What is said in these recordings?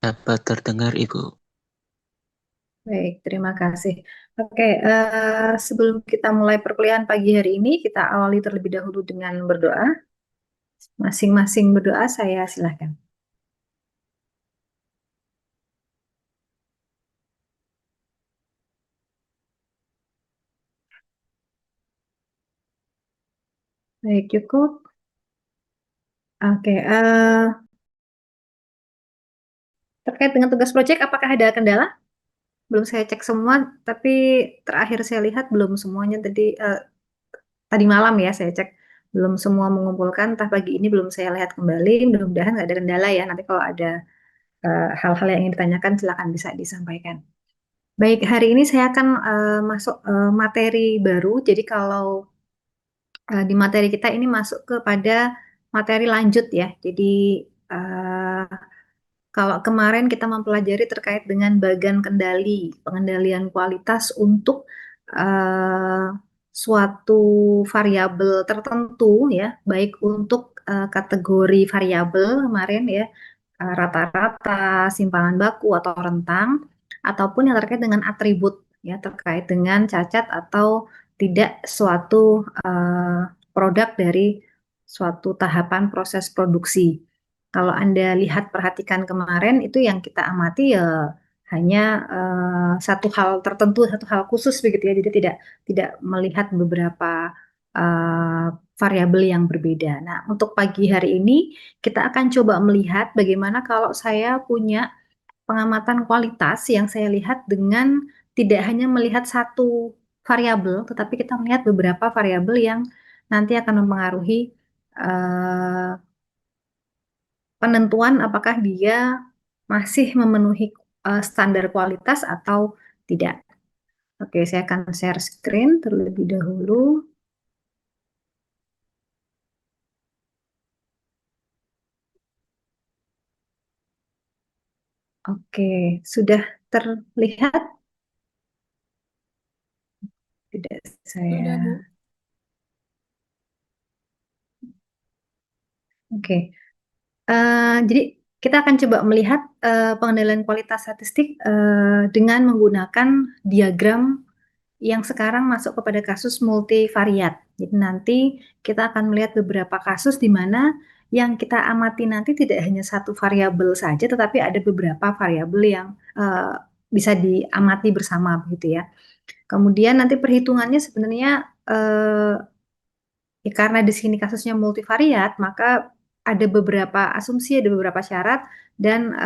Dapat terdengar, Ibu. Baik, terima kasih. Oke, sebelum kita mulai perkuliahan pagi hari ini, kita awali terlebih dahulu dengan berdoa. Masing-masing berdoa, saya silakan. Baik, cukup. Oke, terkait dengan tugas proyek, apakah ada kendala? Belum saya cek semua, tapi terakhir saya lihat belum semuanya tadi malam ya saya cek belum semua mengumpulkan. Entah pagi ini belum saya lihat kembali. Mudah-mudahan nggak ada kendala ya. Nanti kalau ada hal-hal yang ingin ditanyakan, silakan bisa disampaikan. Baik, hari ini saya akan masuk materi baru. Jadi kalau di materi kita ini masuk kepada materi lanjut ya. Jadi eh, kalau kemarin kita mempelajari terkait dengan bagan kendali, pengendalian kualitas untuk eh, suatu variabel tertentu ya, baik untuk kategori variabel kemarin ya, rata-rata, simpangan baku atau rentang, ataupun yang terkait dengan atribut ya, terkait dengan cacat atau tidak suatu produk dari suatu tahapan proses produksi. Kalau Anda lihat perhatikan kemarin itu yang kita amati ya hanya satu hal tertentu, satu hal khusus begitu ya. Jadi tidak tidak melihat beberapa eh, variabel yang berbeda. Nah, untuk pagi hari ini kita akan coba melihat bagaimana kalau saya punya pengamatan kualitas yang saya lihat dengan tidak hanya melihat satu variabel, tetapi kita melihat beberapa variabel yang nanti akan mempengaruhi eh, penentuan apakah dia masih memenuhi standar kualitas atau tidak. Oke, saya akan share screen terlebih dahulu. Oke, sudah terlihat? Tidak, Sudah, Bu. saya. Oke. Jadi kita akan coba melihat pengendalian kualitas statistik dengan menggunakan diagram yang sekarang masuk kepada kasus multivariat. Jadi nanti kita akan melihat beberapa kasus di mana yang kita amati nanti tidak hanya satu variabel saja, tetapi ada beberapa variabel yang bisa diamati bersama begitu ya. Kemudian nanti perhitungannya sebenarnya ya karena di sini kasusnya multivariat, maka ada beberapa asumsi, ada beberapa syarat dan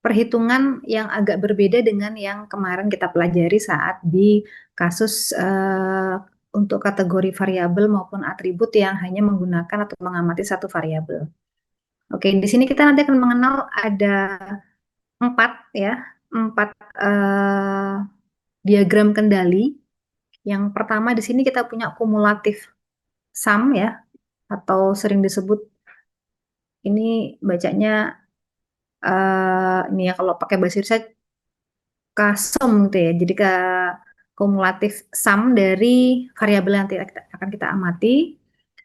perhitungan yang agak berbeda dengan yang kemarin kita pelajari saat di kasus untuk kategori variabel maupun atribut yang hanya menggunakan atau mengamati satu variabel. Oke, di sini kita nanti akan mengenal ada empat ya, empat eh, diagram kendali. Yang pertama di sini kita punya kumulatif sum ya, atau sering disebut ini bacanya ini ya kalau pakai bahasa Indonesia kasum gitu ya. Jadi ke kumulatif sum dari variabel yang akan kita amati.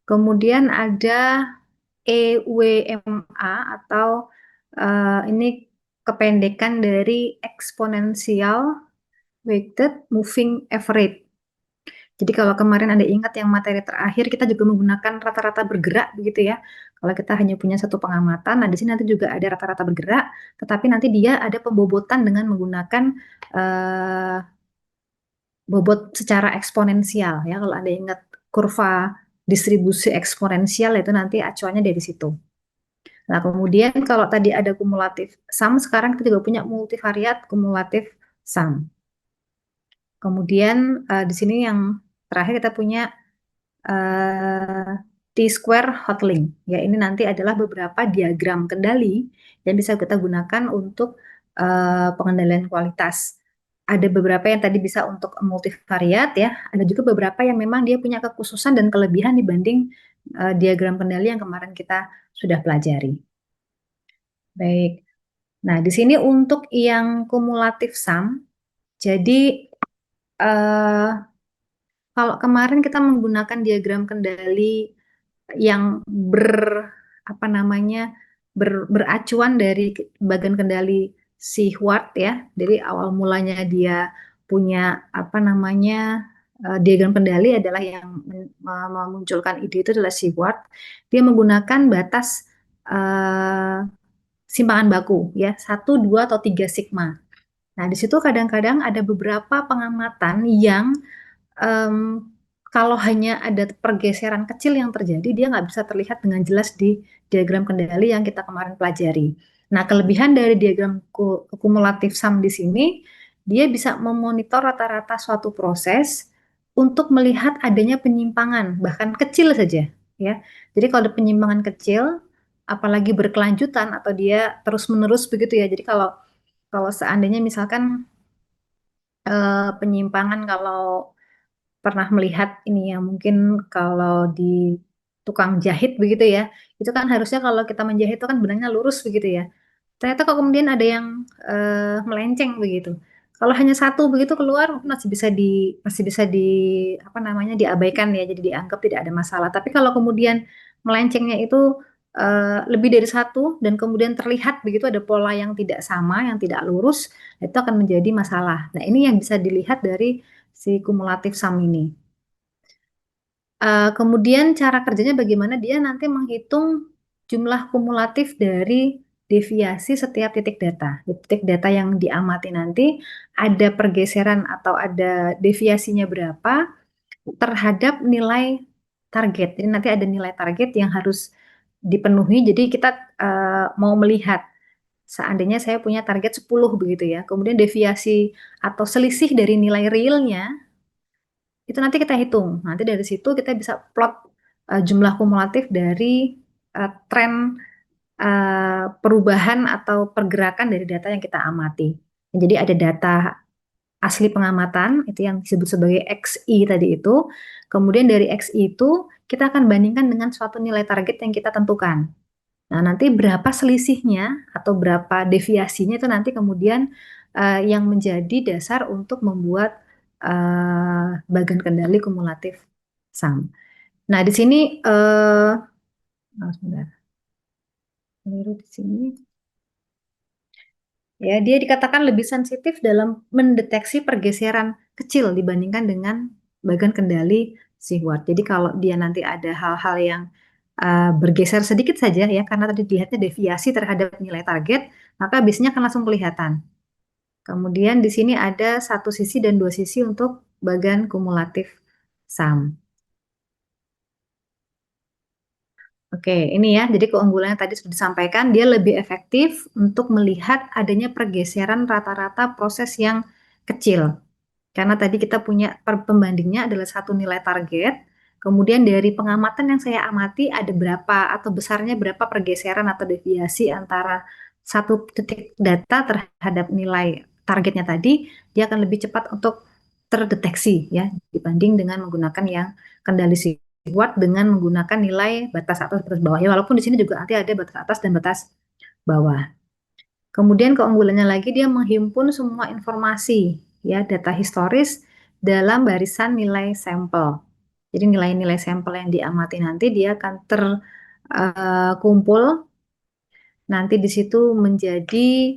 Kemudian ada EWMA atau ini kependekan dari exponential weighted moving average. Jadi kalau kemarin Anda ingat yang materi terakhir kita juga menggunakan rata-rata bergerak begitu ya. Kalau kita hanya punya satu pengamatan, nah di sini nanti juga ada rata-rata bergerak, tetapi nanti dia ada pembobotan dengan menggunakan eh, bobot secara eksponensial ya. Kalau Anda ingat kurva distribusi eksponensial itu nanti acuannya dari situ. Nah, kemudian kalau tadi ada kumulatif sum, sekarang kita juga punya multivariat kumulatif sum. Kemudian di sini yang terakhir kita punya eh, T-square hotlink. Ya, ini nanti adalah beberapa diagram kendali yang bisa kita gunakan untuk pengendalian kualitas. Ada beberapa yang tadi bisa untuk multivariat ya, ada juga beberapa yang memang dia punya kekhususan dan kelebihan dibanding diagram kendali yang kemarin kita sudah pelajari. Baik. Nah, di sini untuk yang kumulatif sum, jadi eh, kalau kemarin kita menggunakan diagram kendali yang ber apa namanya beracuan dari bagan kendali si Ward ya. Jadi awal mulanya dia punya apa namanya diagram kendali adalah yang memunculkan ide itu adalah si Ward. Dia menggunakan batas eh, simpangan baku ya 1, 2, atau 3 sigma. Nah, di situ kadang-kadang ada beberapa pengamatan yang em, kalau hanya ada pergeseran kecil yang terjadi, dia nggak bisa terlihat dengan jelas di diagram kendali yang kita kemarin pelajari. Nah, kelebihan dari diagram kumulatif sum di sini, dia bisa memonitor rata-rata suatu proses untuk melihat adanya penyimpangan, bahkan kecil saja, ya. Jadi kalau ada penyimpangan kecil, apalagi berkelanjutan atau dia terus-menerus begitu ya. Jadi kalau kalau seandainya misalkan penyimpangan kalau pernah melihat ini ya mungkin kalau di tukang jahit begitu ya itu kan harusnya kalau kita menjahit itu kan benangnya lurus begitu ya ternyata kok kemudian ada yang melenceng begitu kalau hanya satu begitu keluar masih bisa di apa namanya diabaikan ya jadi dianggap tidak ada masalah tapi kalau kemudian melencengnya itu lebih dari satu dan kemudian terlihat begitu ada pola yang tidak sama yang tidak lurus itu akan menjadi masalah nah ini yang bisa dilihat dari si kumulatif sum ini. Kemudian cara kerjanya bagaimana dia nanti menghitung jumlah kumulatif dari deviasi setiap titik data. Di titik data yang diamati nanti ada pergeseran atau ada deviasinya berapa terhadap nilai target. Jadi nanti ada nilai target yang harus dipenuhi. Jadi kita mau melihat seandainya saya punya target 10 begitu ya. Kemudian deviasi atau selisih dari nilai realnya itu nanti kita hitung. Nanti dari situ kita bisa plot jumlah kumulatif dari tren perubahan atau pergerakan dari data yang kita amati. Jadi ada data asli pengamatan, itu yang disebut sebagai XI tadi itu. Kemudian dari XI itu kita akan bandingkan dengan suatu nilai target yang kita tentukan. Nah, nanti berapa selisihnya atau berapa deviasinya itu nanti kemudian yang menjadi dasar untuk membuat bagan kendali kumulatif sum. Nah, di sini sebentar, keliru di sini. Ya, dia dikatakan lebih sensitif dalam mendeteksi pergeseran kecil dibandingkan dengan bagan kendali si Watt. Jadi kalau dia nanti ada hal-hal yang bergeser sedikit saja ya, karena tadi dilihatnya deviasi terhadap nilai target, maka biasanya akan langsung kelihatan. Kemudian di sini ada satu sisi dan dua sisi untuk bagan kumulatif sum. Oke, ini ya. Jadi keunggulannya tadi sudah disampaikan, dia lebih efektif untuk melihat adanya pergeseran rata-rata proses yang kecil. Karena tadi kita punya pembandingnya adalah satu nilai target, kemudian dari pengamatan yang saya amati ada berapa atau besarnya berapa pergeseran atau deviasi antara satu titik data terhadap nilai targetnya tadi, dia akan lebih cepat untuk terdeteksi ya dibanding dengan menggunakan yang kendali Watt dengan menggunakan nilai batas atas batas bawah ya walaupun di sini juga nanti ada batas atas dan batas bawah. Kemudian keunggulannya lagi dia menghimpun semua informasi ya data historis dalam barisan nilai sampel. Jadi nilai-nilai sampel yang diamati nanti dia akan terkumpul nanti di situ menjadi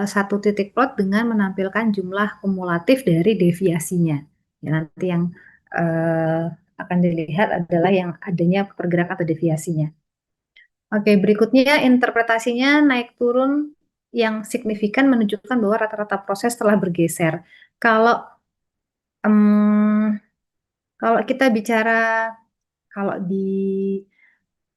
satu titik plot dengan menampilkan jumlah kumulatif dari deviasinya. Ya, nanti yang uh, akan dilihat adalah yang adanya pergerakan atau deviasinya. Oke, berikutnya interpretasinya naik turun yang signifikan menunjukkan bahwa rata-rata proses telah bergeser. Kalau em, kalau kita bicara kalau di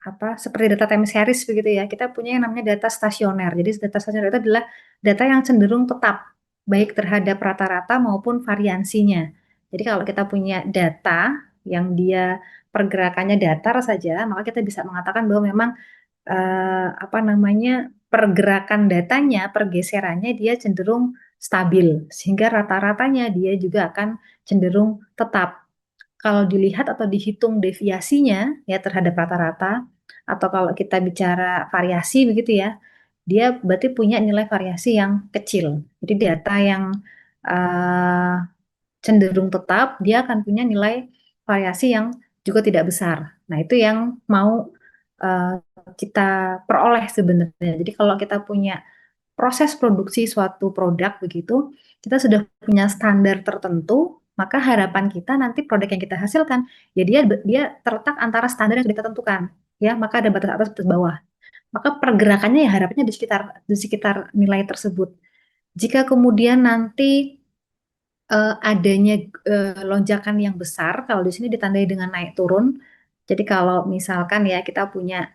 apa seperti data time series begitu ya, kita punya yang namanya data stasioner. Jadi data stasioner itu adalah data yang cenderung tetap baik terhadap rata-rata maupun variansinya. Jadi kalau kita punya data yang dia pergerakannya datar saja, maka kita bisa mengatakan bahwa memang apa namanya pergerakan datanya, pergeserannya dia cenderung stabil, sehingga rata-ratanya dia juga akan cenderung tetap. Kalau dilihat atau dihitung deviasinya ya terhadap rata-rata, atau kalau kita bicara variasi begitu ya, dia berarti punya nilai variasi yang kecil. Jadi data yang eh, cenderung tetap, dia akan punya nilai variasi yang juga tidak besar. Nah, itu yang mau kita peroleh sebenarnya. Jadi kalau kita punya proses produksi suatu produk begitu, kita sudah punya standar tertentu, maka harapan kita nanti produk yang kita hasilkan, ya dia terletak antara standar yang sudah kita tentukan, ya, maka ada batas atas batas bawah. Maka pergerakannya ya harapannya di sekitar nilai tersebut. Jika kemudian nanti adanya lonjakan yang besar, kalau di sini ditandai dengan naik turun. Jadi kalau misalkan ya kita punya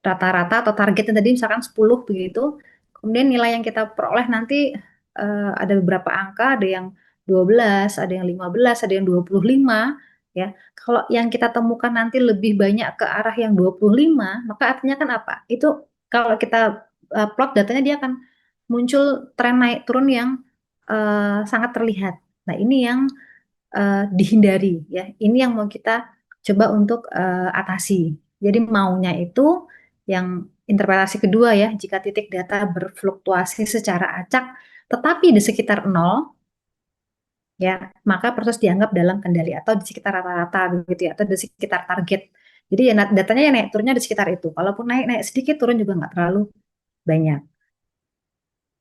rata-rata atau targetnya tadi misalkan 10 begitu. Kemudian nilai yang kita peroleh nanti ada beberapa angka, ada yang 12, ada yang 15, ada yang 25 ya. Kalau yang kita temukan nanti lebih banyak ke arah yang 25, maka artinya kan apa? Itu kalau kita plot datanya dia akan muncul tren naik turun yang sangat terlihat. Nah, ini yang dihindari ya. Ini yang mau kita coba untuk atasi. Jadi maunya itu yang interpretasi kedua ya, jika titik data berfluktuasi secara acak tetapi di sekitar nol ya, maka proses dianggap dalam kendali atau di sekitar rata-rata begitu ya, atau di sekitar target. Jadi ya datanya ya naik turunnya di sekitar itu. Walaupun naik sedikit, turun juga nggak terlalu banyak.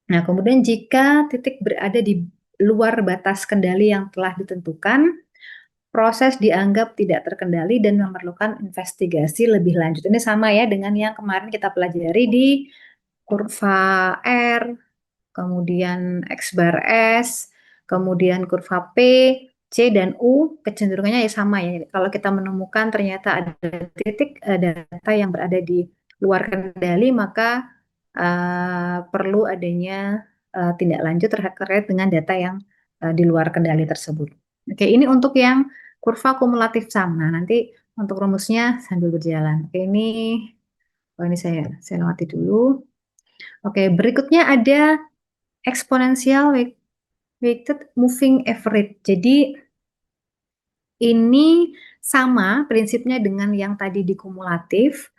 Nah, kemudian jika titik berada di luar batas kendali yang telah ditentukan, proses dianggap tidak terkendali dan memerlukan investigasi lebih lanjut. Ini sama ya dengan yang kemarin kita pelajari di kurva R, kemudian X bar S, kemudian kurva P, C, dan U, kecenderungannya ya sama ya. Kalau kita menemukan ternyata ada titik data yang berada di luar kendali, maka perlu adanya tindak lanjut terkait dengan data yang di luar kendali tersebut. Oke, ini untuk yang kurva kumulatif sum. Nah, nanti untuk rumusnya sambil berjalan. Oke, ini saya lewati dulu. Oke, berikutnya ada exponential weighted moving average. Jadi ini sama prinsipnya dengan yang tadi di kumulatif.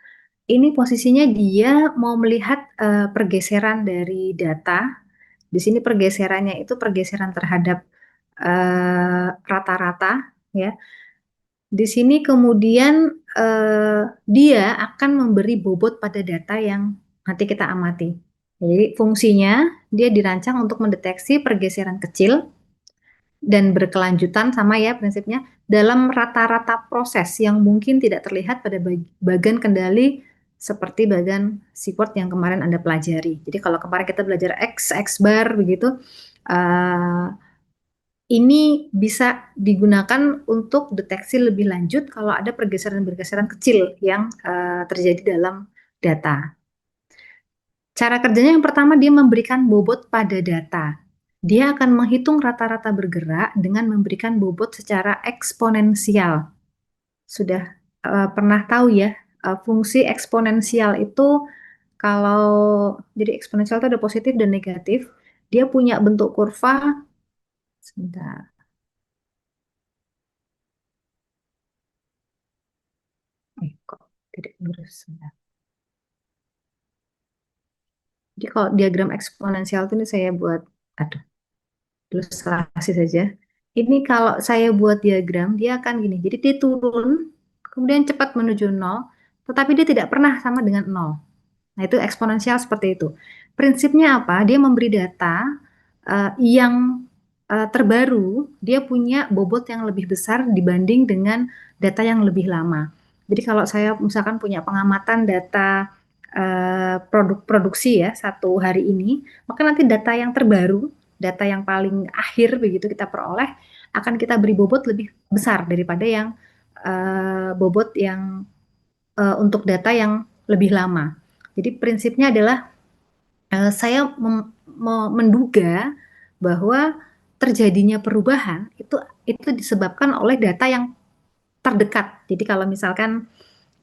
Ini posisinya dia mau melihat pergeseran dari data. Di sini pergeserannya itu pergeseran terhadap rata-rata ya. Di sini kemudian dia akan memberi bobot pada data yang nanti kita amati. Jadi fungsinya dia dirancang untuk mendeteksi pergeseran kecil dan berkelanjutan sama ya prinsipnya dalam rata-rata proses yang mungkin tidak terlihat pada bagian kendali seperti bagian support yang kemarin Anda pelajari. Jadi kalau kemarin kita belajar X bar begitu, uh, ini bisa digunakan untuk deteksi lebih lanjut kalau ada pergeseran-pergeseran kecil yang terjadi dalam data. Cara kerjanya yang pertama dia memberikan bobot pada data. Dia akan menghitung rata-rata bergerak dengan memberikan bobot secara eksponensial. Sudah pernah tahu ya, fungsi eksponensial itu kalau jadi eksponensial itu ada positif dan negatif. Dia punya bentuk kurva. Sebentar. Kok tidak lurus? Sebentar. Jadi kalau diagram eksponensial itu ini saya buat, aduh, ilustrasi saja. Ini kalau saya buat diagram, dia akan gini. Jadi dia turun, kemudian cepat menuju nol, tetapi dia tidak pernah sama dengan nol. Nah, itu eksponensial seperti itu. Prinsipnya apa? Dia memberi data yang terbaru, dia punya bobot yang lebih besar dibanding dengan data yang lebih lama. Jadi kalau saya misalkan punya pengamatan data produksi ya satu hari ini, maka nanti data yang terbaru, data yang paling akhir begitu kita peroleh, akan kita beri bobot lebih besar daripada yang bobot yang untuk data yang lebih lama. Jadi prinsipnya adalah saya menduga bahwa terjadinya perubahan itu disebabkan oleh data yang terdekat. Jadi kalau misalkan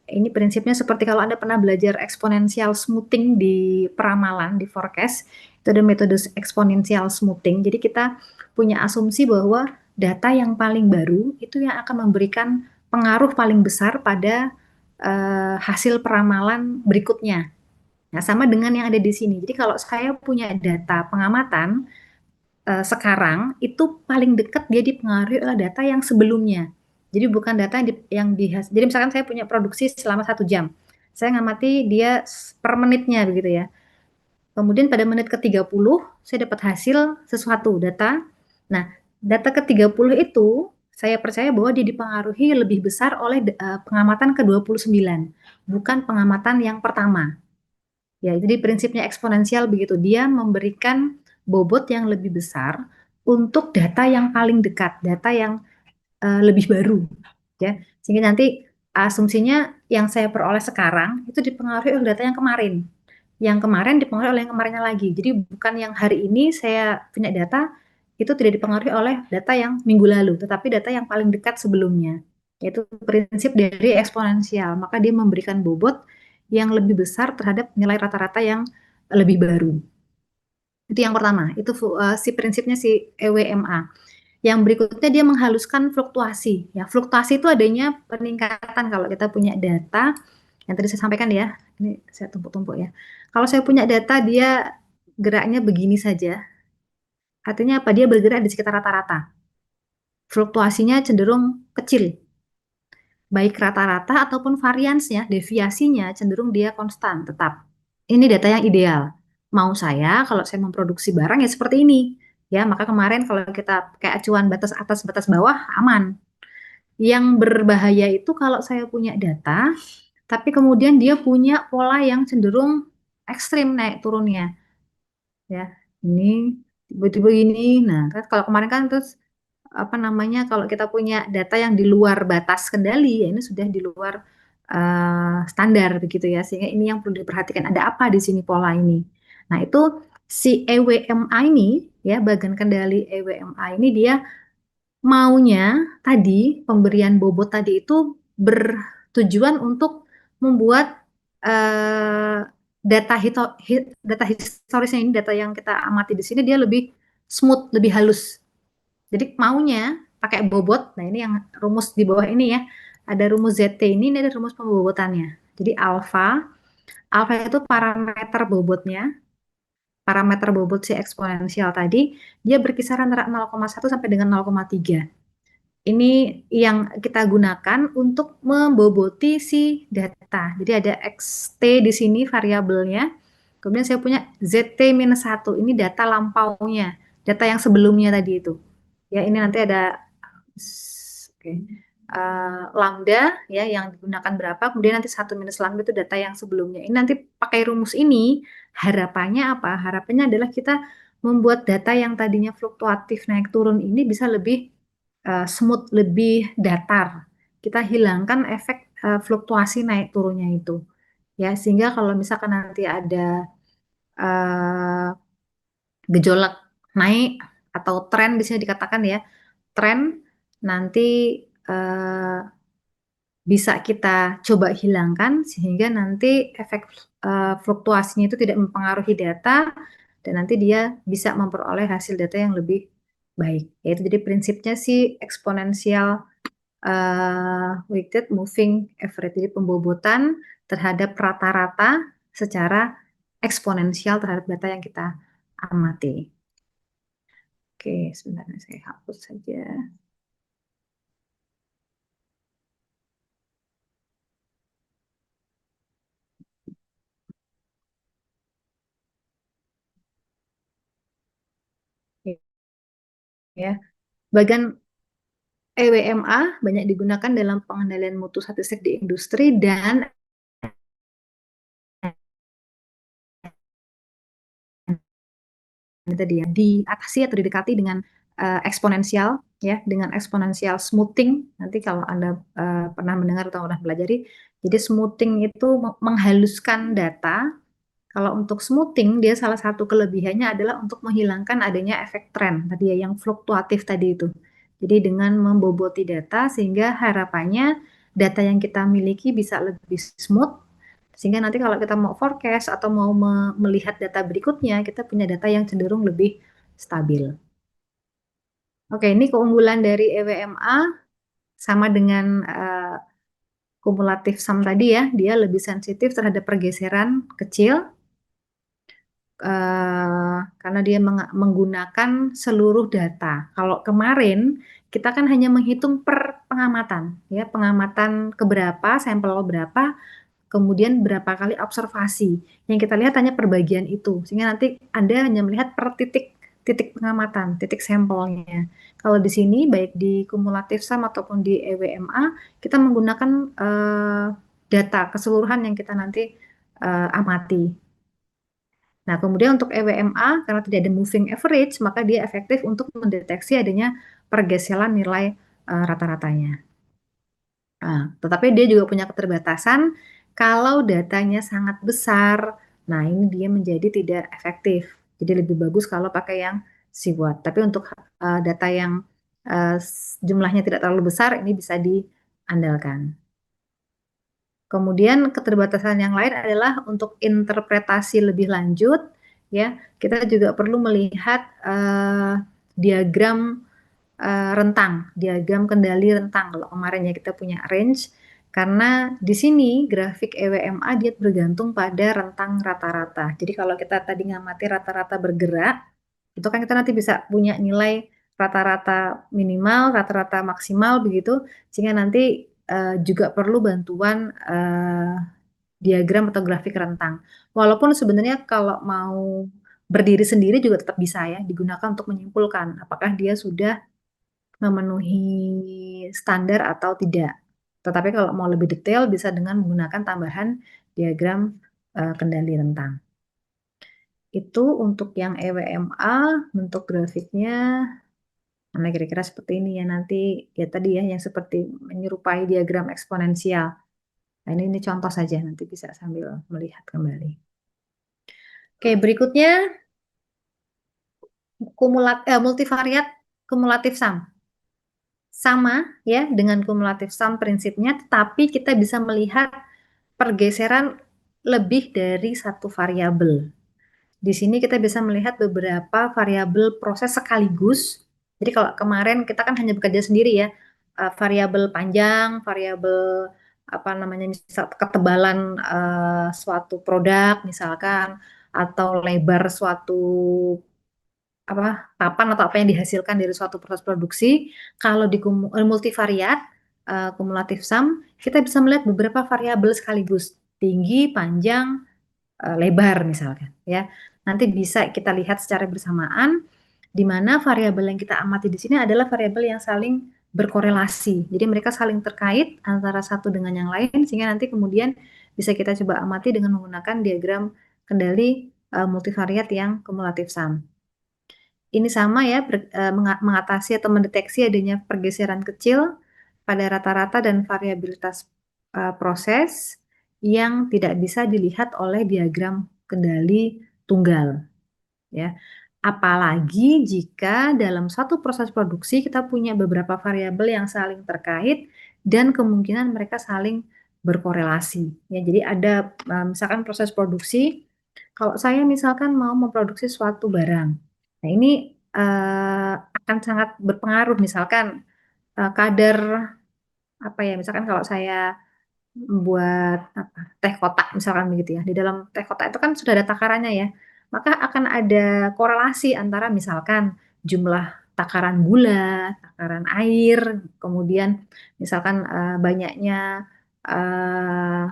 ini prinsipnya seperti kalau Anda pernah belajar exponential smoothing di peramalan, di forecast, itu ada metode exponential smoothing. Jadi kita punya asumsi bahwa data yang paling baru itu yang akan memberikan pengaruh paling besar pada hasil peramalan berikutnya. Nah, sama dengan yang ada di sini. Jadi kalau saya punya data pengamatan sekarang itu paling dekat dia dipengaruhi oleh data yang sebelumnya. Jadi bukan data jadi misalkan saya punya produksi selama 1 jam. Saya ngamati dia per menitnya begitu ya. Kemudian pada menit ke-30 saya dapat hasil sesuatu, data. Nah, data ke-30 itu saya percaya bahwa dia dipengaruhi lebih besar oleh pengamatan ke-29, bukan pengamatan yang pertama. Ya, jadi prinsipnya eksponensial begitu. Dia memberikan bobot yang lebih besar untuk data yang paling dekat, data yang lebih baru, ya. Sehingga nanti asumsinya yang saya peroleh sekarang itu dipengaruhi oleh data yang kemarin. Yang kemarin dipengaruhi oleh yang kemarinnya lagi. Jadi bukan yang hari ini saya punya data itu tidak dipengaruhi oleh data yang minggu lalu, tetapi data yang paling dekat sebelumnya. Yaitu prinsip dari eksponensial. Maka dia memberikan bobot yang lebih besar terhadap nilai rata-rata yang lebih baru. Itu yang pertama. Itu si prinsipnya si EWMA. Yang berikutnya dia menghaluskan fluktuasi. Ya, fluktuasi itu adanya peningkatan kalau kita punya data yang tadi saya sampaikan ya. Ini saya tumpuk-tumpuk ya. Kalau saya punya data dia geraknya begini saja, artinya apa? Dia bergerak di sekitar rata-rata. Fluktuasinya cenderung kecil. Baik rata-rata ataupun variansnya, deviasinya cenderung dia konstan, tetap. Ini data yang ideal. Mau saya, kalau saya memproduksi barang ya seperti ini. Ya, maka kemarin kalau kita pakai acuan batas atas, batas bawah, aman. Yang berbahaya itu kalau saya punya data, tapi kemudian dia punya pola yang cenderung ekstrim naik turunnya. Ya, ini tiba-tiba ini. Nah, kan kalau kemarin kan terus apa namanya kalau kita punya data yang di luar batas kendali, ya ini sudah di luar standar begitu ya. Sehingga ini yang perlu diperhatikan. Ada apa di sini pola ini? Nah, itu si EWMA ini ya bagian kendali EWMA ini dia maunya tadi pemberian bobot tadi itu bertujuan untuk membuat eh, data historisnya ini, data yang kita amati di sini dia lebih smooth, lebih halus. Jadi maunya pakai bobot. Nah, ini yang rumus di bawah ini ya. Ada rumus ZT ini ada rumus pembobotannya. Jadi alfa itu parameter bobotnya, parameter bobot si eksponensial tadi, dia berkisar antara 0,1 sampai dengan 0,3. Ini yang kita gunakan untuk memboboti si data. Jadi ada xt di sini variabelnya. Kemudian saya punya zt-1. Ini data lampaunya, data yang sebelumnya tadi itu. Ya, ini nanti ada lambda ya yang digunakan berapa, kemudian nanti 1 minus lambda itu data yang sebelumnya. Ini nanti pakai rumus ini harapannya apa? Harapannya adalah kita membuat data yang tadinya fluktuatif naik turun ini bisa lebih smooth, lebih datar. Kita hilangkan efek fluktuasi naik turunnya itu. Ya, sehingga kalau misalkan nanti ada uh, gejolak naik atau tren di sini dikatakan ya, tren nanti uh, bisa kita coba hilangkan sehingga nanti efek fluktuasinya itu tidak mempengaruhi data dan nanti dia bisa memperoleh hasil data yang lebih baik. Yaitu jadi prinsipnya sih eksponensial weighted moving average, jadi pembobotan terhadap rata-rata secara eksponensial terhadap data yang kita amati. Oke, sebentar saya hapus saja. Ya, bagian EWMA banyak digunakan dalam pengendalian mutu statistik di industri dan tadi ya diatasi atau didekati dengan eksponensial ya, dengan eksponensial smoothing. Nanti kalau Anda pernah mendengar atau pernah pelajari, jadi smoothing itu menghaluskan data. Kalau untuk smoothing, dia salah satu kelebihannya adalah untuk menghilangkan adanya efek tren tadi ya, yang fluktuatif tadi itu. Jadi dengan memboboti data sehingga harapannya data yang kita miliki bisa lebih smooth sehingga nanti kalau kita mau forecast atau mau melihat data berikutnya, kita punya data yang cenderung lebih stabil. Oke, ini keunggulan dari EWMA sama dengan kumulatif sum tadi ya, dia lebih sensitif terhadap pergeseran kecil karena dia menggunakan seluruh data. Kalau kemarin kita kan hanya menghitung per pengamatan, ya pengamatan keberapa, sampel berapa, kemudian berapa kali observasi. Yang kita lihat hanya perbagian itu, sehingga nanti Anda hanya melihat per titik titik pengamatan, titik sampelnya. Kalau di sini baik di kumulatif sum ataupun di EWMA kita menggunakan data keseluruhan yang kita nanti amati. Nah, kemudian untuk EWMA karena tidak ada moving average, maka dia efektif untuk mendeteksi adanya pergeseran nilai rata-ratanya. Nah, tetapi dia juga punya keterbatasan kalau datanya sangat besar. Nah, ini dia menjadi tidak efektif. Jadi lebih bagus kalau pakai yang SWOT. Tapi untuk data yang jumlahnya tidak terlalu besar, ini bisa diandalkan. Kemudian keterbatasan yang lain adalah untuk interpretasi lebih lanjut, ya kita juga perlu melihat diagram rentang, diagram kendali rentang. Kalau kemarin ya kita punya range, karena di sini grafik EWMA dia bergantung pada rentang rata-rata. Jadi kalau kita tadi ngamati rata-rata bergerak, itu kan kita nanti bisa punya nilai rata-rata minimal, rata-rata maksimal begitu, sehingga nanti juga perlu bantuan diagram atau grafik rentang. Walaupun sebenarnya kalau mau berdiri sendiri juga tetap bisa ya digunakan untuk menyimpulkan apakah dia sudah memenuhi standar atau tidak. Tetapi kalau mau lebih detail bisa dengan menggunakan tambahan diagram kendali rentang. Itu untuk yang EWMA, bentuk grafiknya nah kira-kira seperti ini ya nanti ya tadi ya yang seperti menyerupai diagram eksponensial. Nah, ini contoh saja nanti bisa sambil melihat kembali. Oke, berikutnya multivariat kumulatif sum. Sama ya dengan kumulatif sum prinsipnya, tetapi kita bisa melihat pergeseran lebih dari satu variabel. Di sini kita bisa melihat beberapa variabel proses sekaligus. Jadi kalau kemarin kita kan hanya bekerja sendiri ya, variabel panjang, variabel apa namanya misal ketebalan suatu produk misalkan atau lebar suatu apa papan atau apa yang dihasilkan dari suatu proses produksi. Kalau di multivariat kumulatif sum kita bisa melihat beberapa variabel sekaligus tinggi, panjang, lebar misalkan ya. Nanti bisa kita lihat secara bersamaan di mana variabel yang kita amati di sini adalah variabel yang saling berkorelasi. Jadi mereka saling terkait antara satu dengan yang lain sehingga nanti kemudian bisa kita coba amati dengan menggunakan diagram kendali multivariat yang kumulatif sum. Ini sama ya mengatasi atau mendeteksi adanya pergeseran kecil pada rata-rata dan variabilitas proses yang tidak bisa dilihat oleh diagram kendali tunggal ya. Apalagi jika dalam satu proses produksi kita punya beberapa variabel yang saling terkait dan kemungkinan mereka saling berkorelasi ya. Jadi ada misalkan proses produksi, kalau saya misalkan mau memproduksi suatu barang. Nah, ini akan sangat berpengaruh misalkan kadar apa ya, misalkan kalau saya membuat apa, teh kotak misalkan begitu ya. Di dalam teh kotak itu kan sudah ada takarannya ya. Maka akan ada korelasi antara misalkan jumlah takaran gula, takaran air, kemudian misalkan banyaknya eh,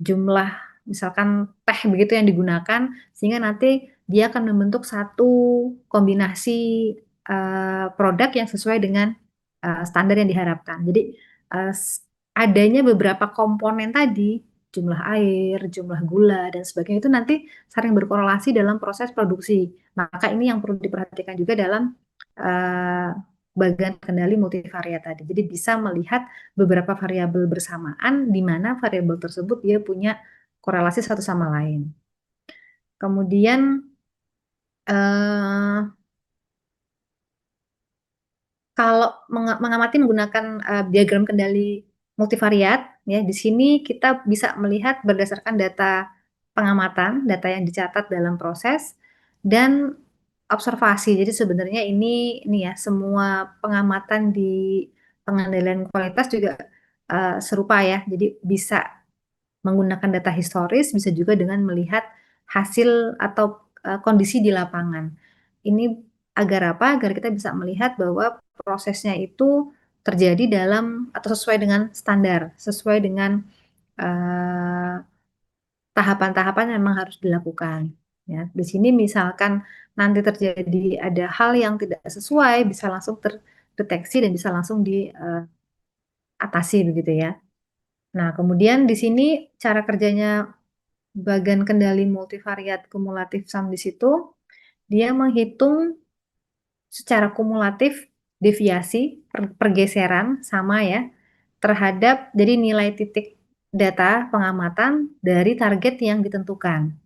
jumlah misalkan teh begitu yang digunakan sehingga nanti dia akan membentuk satu kombinasi produk yang sesuai dengan standar yang diharapkan. Jadi uh, adanya beberapa komponen tadi, jumlah air, jumlah gula dan sebagainya itu nanti saling berkorelasi dalam proses produksi. Maka ini yang perlu diperhatikan juga dalam uh, bagian kendali multivariat tadi. Jadi bisa melihat beberapa variabel bersamaan di mana variabel tersebut dia punya korelasi satu sama lain. Kemudian eh, kalau mengamati menggunakan diagram kendali multivariat, ya di sini kita bisa melihat berdasarkan data pengamatan, data yang dicatat dalam proses dan observasi. Jadi sebenarnya ini ya semua pengamatan di pengendalian kualitas juga serupa ya. Jadi bisa menggunakan data historis, bisa juga dengan melihat hasil atau kondisi di lapangan. Ini agar apa? Agar kita bisa melihat bahwa prosesnya itu terjadi dalam atau sesuai dengan standar, sesuai dengan eh, tahapan-tahapan yang memang harus dilakukan. Ya, di sini misalkan nanti terjadi ada hal yang tidak sesuai, bisa langsung terdeteksi dan bisa langsung diatasi begitu ya. Nah, kemudian di sini cara kerjanya bagan kendali multivariat kumulatif sum di situ, dia menghitung secara kumulatif deviasi pergeseran sama ya terhadap jadi nilai titik data pengamatan dari target yang ditentukan.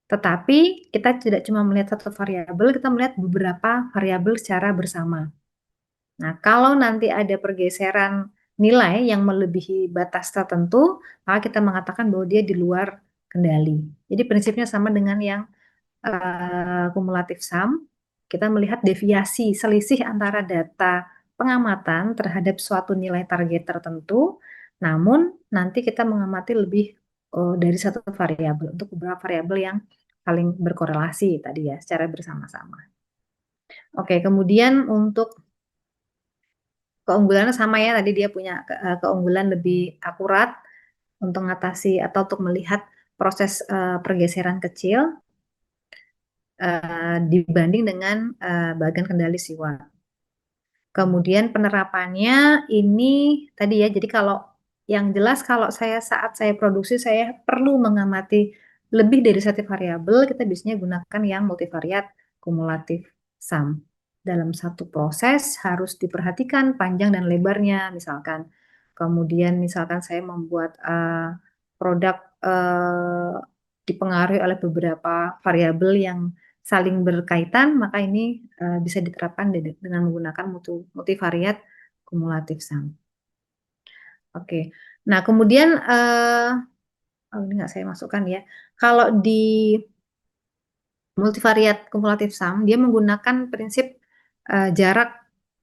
Tetapi kita tidak cuma melihat satu variabel, kita melihat beberapa variabel secara bersama. Nah, kalau nanti ada pergeseran nilai yang melebihi batas tertentu, maka kita mengatakan bahwa dia di luar kendali. Jadi prinsipnya sama dengan yang kumulatif sum. Kita melihat deviasi selisih antara data pengamatan terhadap suatu nilai target tertentu, namun nanti kita mengamati lebih dari satu variabel untuk beberapa variabel yang saling berkorelasi tadi ya secara bersama-sama. Oke, kemudian untuk keunggulannya sama ya, tadi dia punya keunggulan lebih akurat untuk mengatasi atau untuk melihat proses pergeseran kecil dibanding dengan bagan kendali siwa. Kemudian penerapannya ini tadi ya, jadi kalau yang jelas kalau saat saya produksi saya perlu mengamati lebih dari satu variabel, kita biasanya gunakan yang multivariat kumulatif sum. Dalam satu proses harus diperhatikan panjang dan lebarnya misalkan. Kemudian misalkan saya membuat produk dipengaruhi oleh beberapa variabel yang saling berkaitan, maka ini bisa diterapkan dengan menggunakan multivariat kumulatif sum. Oke, nah kemudian oh ini nggak saya masukkan ya. Kalau di multivariat kumulatif sum, dia menggunakan prinsip jarak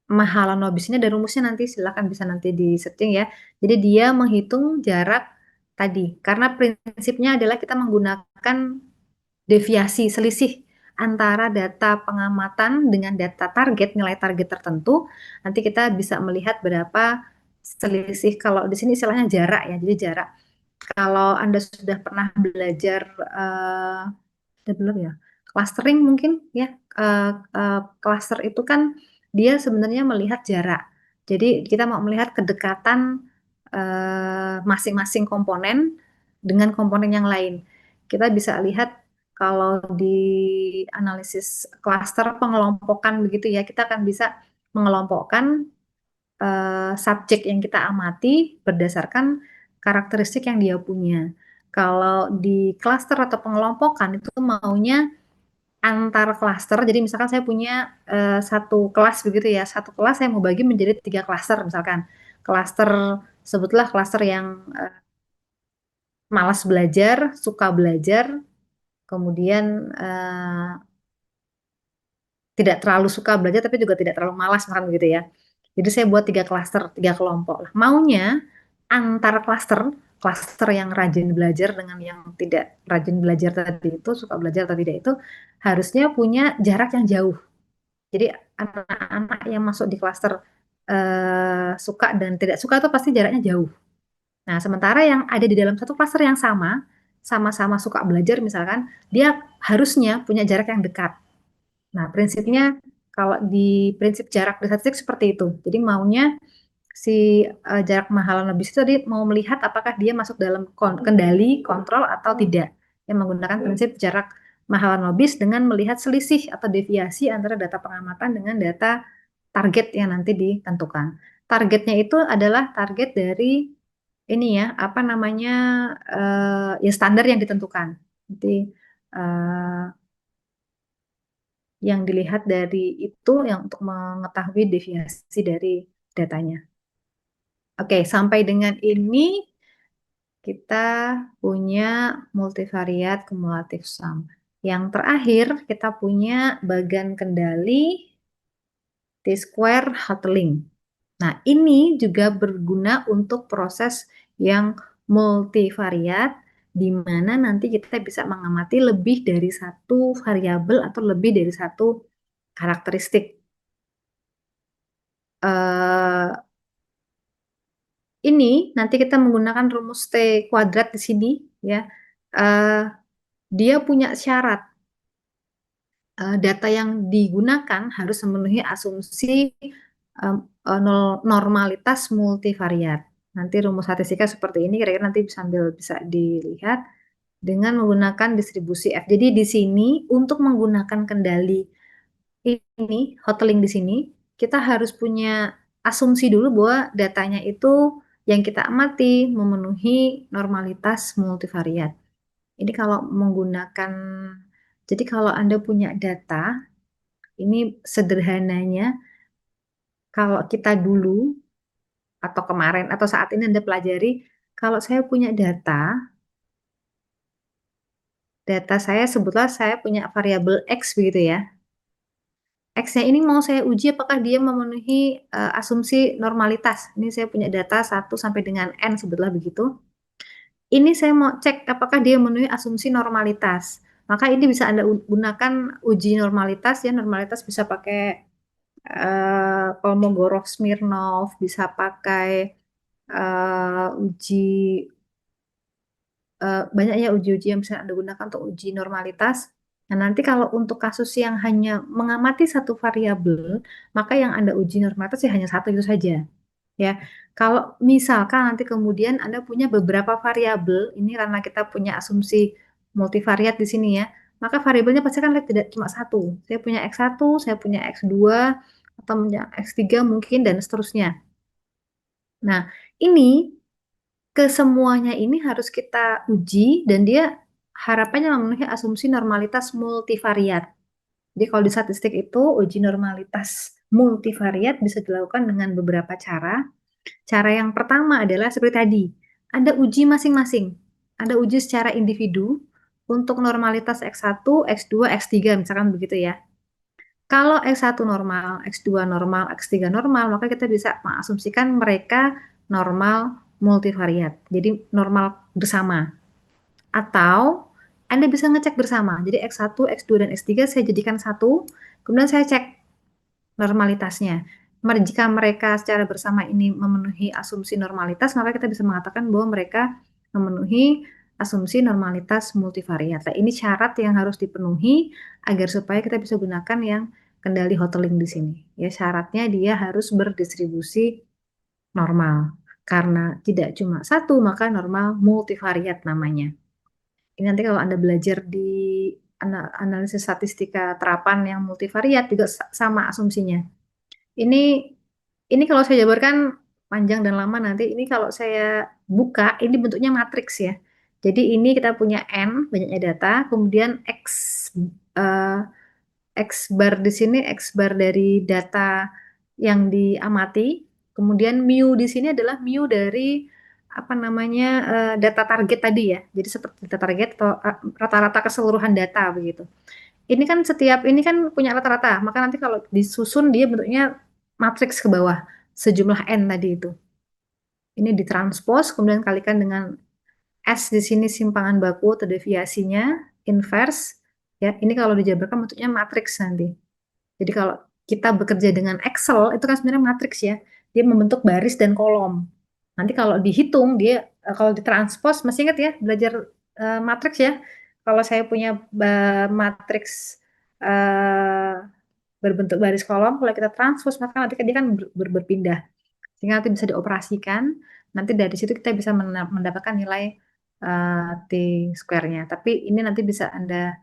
Mahalanobis. Ini ada rumusnya nanti, silakan bisa nanti di setting ya. Jadi dia menghitung jarak tadi, karena prinsipnya adalah kita menggunakan deviasi selisih antara data pengamatan dengan data target, nilai target tertentu, nanti kita bisa melihat berapa selisih. Kalau di sini istilahnya jarak ya, jadi jarak. Kalau Anda sudah pernah belajar belum ya, clustering mungkin ya, cluster itu kan dia sebenarnya melihat jarak. Jadi kita mau melihat kedekatan masing-masing komponen dengan komponen yang lain. Kita bisa lihat kalau di analisis cluster pengelompokan begitu ya, kita akan bisa mengelompokkan subjek yang kita amati berdasarkan karakteristik yang dia punya. Kalau di cluster atau pengelompokan itu maunya antar cluster, jadi misalkan saya punya satu kelas begitu ya, satu kelas saya mau bagi menjadi 3 cluster misalkan. Cluster sebutlah cluster yang malas belajar, suka belajar, kemudian tidak terlalu suka belajar tapi juga tidak terlalu malas misalkan begitu ya. Jadi saya buat 3 cluster, 3 kelompok lah. Maunya antar cluster, cluster yang rajin belajar dengan yang tidak rajin belajar tadi itu, suka belajar atau tidak itu, harusnya punya jarak yang jauh. Jadi anak-anak yang masuk di cluster suka dan tidak suka itu pasti jaraknya jauh. Nah, sementara yang ada di dalam satu cluster yang sama, sama-sama suka belajar misalkan, dia harusnya punya jarak yang dekat. Nah, prinsipnya kalau di prinsip jarak di statistik seperti itu. Jadi maunya si jarak Mahalanobis itu tadi mau melihat apakah dia masuk dalam kendali, kontrol atau tidak. Yang menggunakan prinsip jarak Mahalanobis dengan melihat selisih atau deviasi antara data pengamatan dengan data target yang nanti ditentukan. Targetnya itu adalah target dari ini ya, apa namanya, ya standar yang ditentukan. Nanti eh, yang dilihat dari itu yang untuk mengetahui deviasi dari datanya. Oke, sampai dengan ini kita punya multivariat kumulatif sum. Yang terakhir kita punya bagan kendali T-square Hotelling. Nah, ini juga berguna untuk proses yang multivariat di mana nanti kita bisa mengamati lebih dari satu variabel atau lebih dari satu karakteristik. Ini nanti kita menggunakan rumus T kuadrat di sini ya. Eh, Dia punya syarat, data yang digunakan harus memenuhi asumsi normalitas multivariat. Nanti rumus statistika seperti ini kira-kira nanti sambil bisa dilihat dengan menggunakan distribusi F. Jadi di sini untuk menggunakan kendali ini, hoteling di sini, kita harus punya asumsi dulu bahwa datanya itu yang kita amati memenuhi normalitas multivariat. Ini kalau menggunakan, jadi kalau Anda punya data, ini sederhananya, kalau kita dulu atau kemarin atau saat ini Anda pelajari, kalau saya punya data saya sebutlah saya punya variabel X begitu ya. X-nya ini mau saya uji apakah dia memenuhi asumsi normalitas. Ini saya punya data 1 sampai dengan N sebutlah begitu. Ini saya mau cek apakah dia memenuhi asumsi normalitas. Maka ini bisa Anda gunakan uji normalitas ya. Normalitas bisa pakai Kolmogorov-Smirnov, bisa pakai uji banyak ya uji-uji yang bisa Anda gunakan untuk uji normalitas. Nah, nanti kalau untuk kasus yang hanya mengamati satu variabel, maka yang Anda uji normalitas ya hanya satu itu saja. Ya, kalau misalkan nanti kemudian Anda punya beberapa variabel, ini karena kita punya asumsi multivariat di sini ya, maka variabelnya pasti kan tidak cuma satu. Saya punya X1, saya punya X2, atau punya X3 mungkin, dan seterusnya. Nah, ini kesemuanya ini harus kita uji dan dia harapannya memenuhi asumsi normalitas multivariat. Jadi kalau di statistik itu uji normalitas multivariat bisa dilakukan dengan beberapa cara. Cara yang pertama adalah seperti tadi, Anda uji masing-masing. Anda uji secara individu untuk normalitas X1, X2, X3 misalkan begitu ya. Kalau X1 normal, X2 normal, X3 normal, maka kita bisa mengasumsikan mereka normal multivariat. Jadi normal bersama. Atau Anda bisa ngecek bersama. Jadi X1, X2, dan X3 saya jadikan satu, kemudian saya cek normalitasnya. Jika mereka secara bersama ini memenuhi asumsi normalitas, maka kita bisa mengatakan bahwa mereka memenuhi asumsi normalitas multivariat. Nah, ini syarat yang harus dipenuhi agar supaya kita bisa gunakan yang kendali hoteling di sini. Ya, syaratnya dia harus berdistribusi normal. Karena tidak cuma satu, maka normal multivariat namanya. Ini nanti kalau Anda belajar di analisis statistika terapan yang multivariat juga sama asumsinya. Ini ini kalau saya jabarkan panjang dan lama nanti. Ini kalau saya buka, ini bentuknya matriks ya. Jadi ini kita punya N, banyaknya data, kemudian eh, X bar di sini, X bar dari data yang diamati, kemudian mu di sini adalah mu dari apa namanya data target tadi ya. Jadi seperti data target atau rata-rata keseluruhan data begitu. Ini kan setiap ini kan punya rata-rata, maka nanti kalau disusun dia bentuknya matriks ke bawah sejumlah n tadi itu. Ini ditranspos kemudian kalikan dengan S di sini simpangan baku atau deviasinya inverse ya. Ini kalau dijabarkan bentuknya matriks nanti. Jadi kalau kita bekerja dengan Excel itu kan sebenarnya matriks ya. Dia membentuk baris dan kolom. Nanti kalau dihitung dia kalau ditranspos masih ingat ya belajar matriks ya. Kalau saya punya matriks eh, berbentuk baris kolom, kalau kita transpos maka nanti dia kan berpindah. Sehingga nanti bisa dioperasikan. Nanti dari situ kita bisa mendapatkan nilai T square-nya. Tapi ini nanti bisa Anda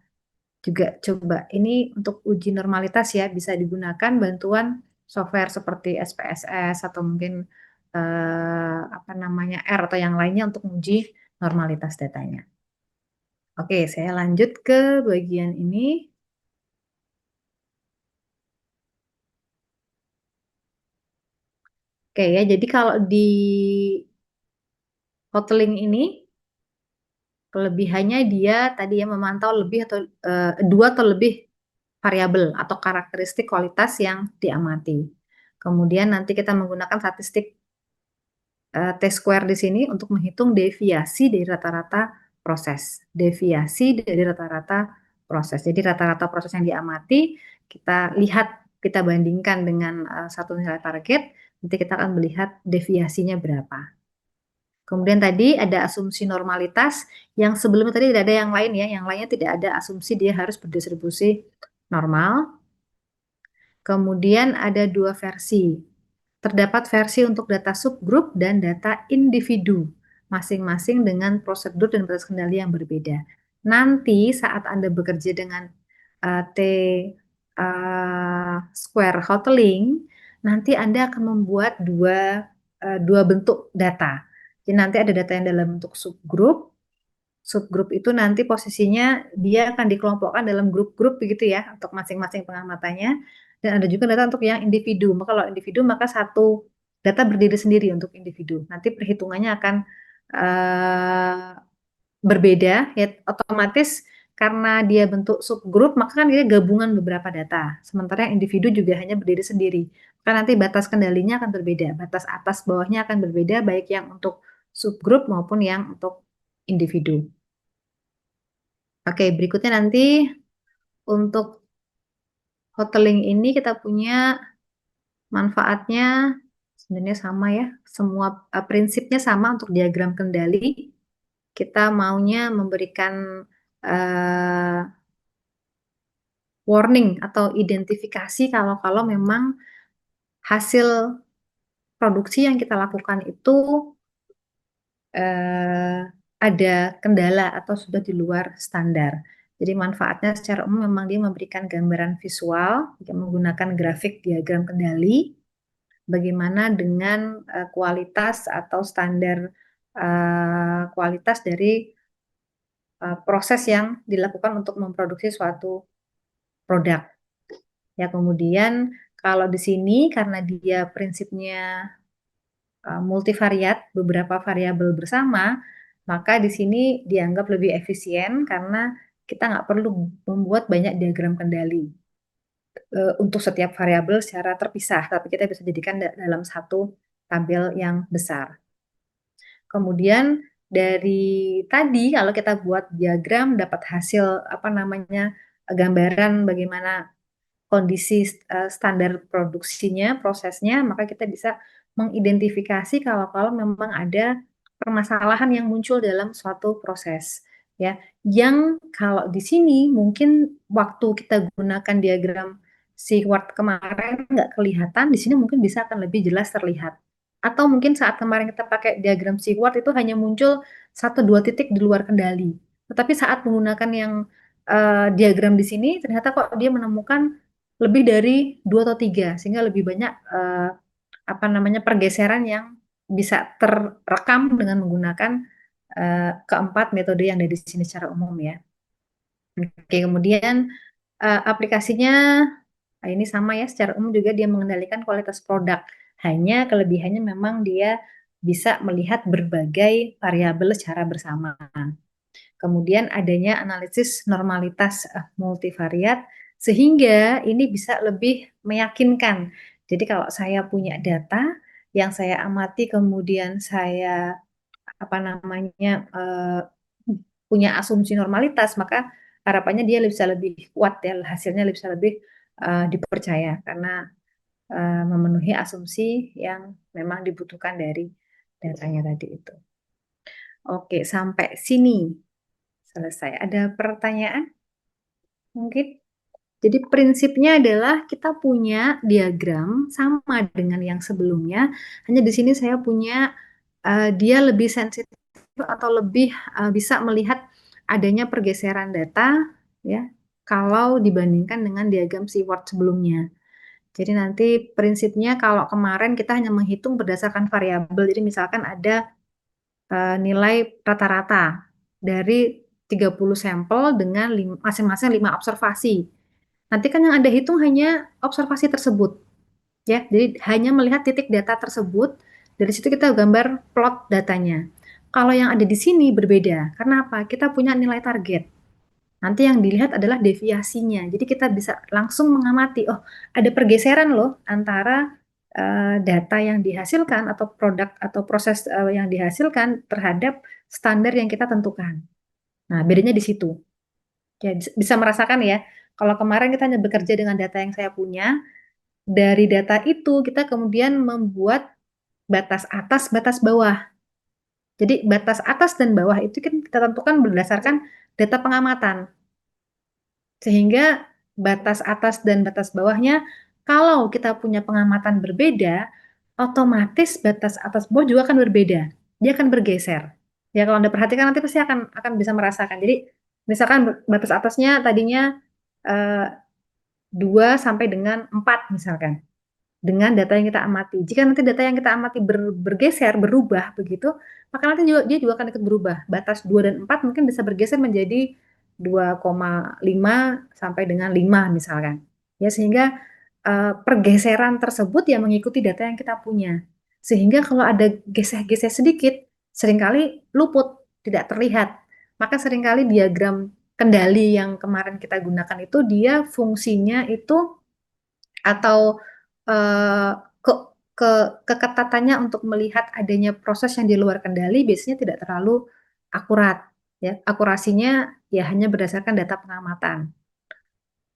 juga coba. Ini untuk uji normalitas ya, bisa digunakan bantuan software seperti SPSS atau mungkin apa namanya R atau yang lainnya untuk menguji normalitas datanya. Oke, saya lanjut ke bagian ini. Oke ya, jadi kalau di hoteling ini kelebihannya dia tadi ya memantau lebih atau dua atau lebih variabel atau karakteristik kualitas yang diamati. Kemudian nanti kita menggunakan statistik T-square di sini untuk menghitung deviasi dari rata-rata proses. Deviasi dari rata-rata proses. Jadi rata-rata proses yang diamati kita lihat, kita bandingkan dengan satu nilai target, nanti kita akan melihat deviasinya berapa. Kemudian tadi ada asumsi normalitas, yang sebelumnya tadi tidak ada yang lain ya, yang lainnya tidak ada asumsi dia harus berdistribusi normal. Kemudian ada 2 versi. Terdapat versi untuk data subgroup dan data individu, masing-masing dengan prosedur dan batas kendali yang berbeda. Nanti saat Anda bekerja dengan T-square hoteling, nanti Anda akan membuat dua bentuk data. Jadi nanti ada data yang dalam bentuk subgroup. Subgroup itu nanti posisinya dia akan dikelompokkan dalam grup-grup begitu ya untuk masing-masing pengamatannya, dan ada juga data untuk yang individu. Maka kalau individu maka satu data berdiri sendiri untuk individu. Nanti perhitungannya akan berbeda ya, otomatis karena dia bentuk subgroup maka kan dia gabungan beberapa data. Sementara yang individu juga hanya berdiri sendiri. Maka nanti batas kendalinya akan berbeda, batas atas bawahnya akan berbeda baik yang untuk subgroup maupun yang untuk individu. Oke, berikutnya nanti untuk hoteling ini kita punya manfaatnya sebenarnya sama ya, semua prinsipnya sama untuk diagram kendali. Kita maunya memberikan warning atau identifikasi kalau memang hasil produksi yang kita lakukan itu ada kendala atau sudah di luar standar. Jadi manfaatnya secara umum memang dia memberikan gambaran visual yang menggunakan grafik diagram kendali, bagaimana dengan kualitas atau standar kualitas dari proses yang dilakukan untuk memproduksi suatu produk. Ya, kemudian kalau di sini karena dia prinsipnya multivariat, beberapa variabel bersama, maka di sini dianggap lebih efisien karena kita nggak perlu membuat banyak diagram kendali untuk setiap variabel secara terpisah, tapi kita bisa jadikan dalam satu tabel yang besar. Kemudian dari tadi kalau kita buat diagram dapat hasil gambaran bagaimana kondisi standar produksinya, prosesnya, maka kita bisa mengidentifikasi kalau memang ada permasalahan yang muncul dalam suatu proses, ya. Yang kalau di sini mungkin waktu kita gunakan diagram SWOT kemarin nggak kelihatan, di sini mungkin bisa akan lebih jelas terlihat. Atau mungkin saat kemarin kita pakai diagram SWOT itu hanya muncul 1-2 titik di luar kendali. Tetapi saat menggunakan yang diagram di sini ternyata kok dia menemukan lebih dari 2 atau 3 sehingga lebih banyak pergeseran yang bisa terekam dengan menggunakan keempat metode yang ada di sini secara umum ya. Oke, kemudian aplikasinya ini sama ya, secara umum juga dia mengendalikan kualitas produk. Hanya kelebihannya memang dia bisa melihat berbagai variabel secara bersama. Kemudian adanya analisis normalitas multivariat sehingga ini bisa lebih meyakinkan. Jadi kalau saya punya data yang saya amati kemudian saya punya asumsi normalitas, maka harapannya dia bisa lebih kuat ya, hasilnya bisa lebih dipercaya karena memenuhi asumsi yang memang dibutuhkan dari datanya tadi itu. Oke, sampai sini selesai. Ada pertanyaan? Mungkin. Jadi prinsipnya adalah kita punya diagram sama dengan yang sebelumnya, hanya di sini saya punya dia lebih sensitif atau lebih bisa melihat adanya pergeseran data ya kalau dibandingkan dengan diagram SWOT sebelumnya. Jadi nanti prinsipnya kalau kemarin kita hanya menghitung berdasarkan variabel, jadi misalkan ada nilai rata-rata dari 30 sampel dengan masing-masing 5 observasi. Nanti kan yang Anda hitung hanya observasi tersebut, ya. Jadi hanya melihat titik data tersebut, dari situ kita gambar plot datanya. Kalau yang ada di sini berbeda, karena apa? Kita punya nilai target. Nanti yang dilihat adalah deviasinya. Jadi kita bisa langsung mengamati, oh ada pergeseran loh antara data yang dihasilkan atau produk atau proses yang dihasilkan terhadap standar yang kita tentukan. Nah, bedanya di situ. Ya, bisa merasakan ya, kalau kemarin kita hanya bekerja dengan data yang saya punya, dari data itu kita kemudian membuat batas atas, batas bawah. Jadi batas atas dan bawah itu kan kita tentukan berdasarkan data pengamatan. Sehingga batas atas dan batas bawahnya, kalau kita punya pengamatan berbeda, otomatis batas atas bawah juga akan berbeda. Dia akan bergeser. Ya kalau Anda perhatikan nanti pasti akan bisa merasakan. Jadi misalkan batas atasnya tadinya eh, 2 sampai dengan 4 misalkan dengan data yang kita amati. Jika nanti data yang kita amati bergeser, berubah begitu, maka nanti dia juga akan ikut berubah. Batas 2 dan 4 mungkin bisa bergeser menjadi 2,5 sampai dengan 5 misalkan. Ya, sehingga pergeseran tersebut yang mengikuti data yang kita punya. Sehingga kalau ada geser-geser sedikit, seringkali luput, tidak terlihat. Maka seringkali diagram kendali yang kemarin kita gunakan itu dia fungsinya itu atau eh, ke, ke keketatannya untuk melihat adanya proses yang di luar kendali biasanya tidak terlalu akurat, ya. Akurasinya ya hanya berdasarkan data pengamatan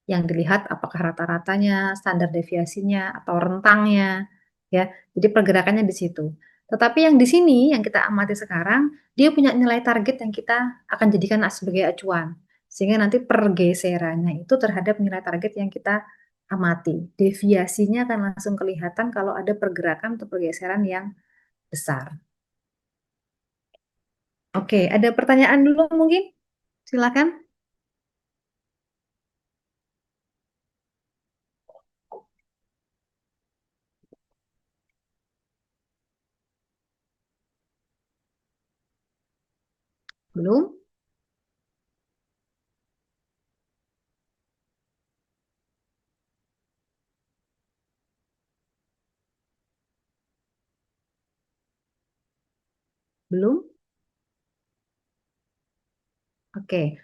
yang dilihat apakah rata-ratanya, standar deviasinya atau rentangnya, ya. Jadi pergerakannya di situ. Tetapi yang di sini yang kita amati sekarang, dia punya nilai target yang kita akan jadikan sebagai acuan. Sehingga nanti pergeserannya itu terhadap nilai target yang kita amati. Deviasinya akan langsung kelihatan kalau ada pergerakan atau pergeseran yang besar. Oke, ada pertanyaan dulu mungkin? Silakan. Belum? Belum? Oke.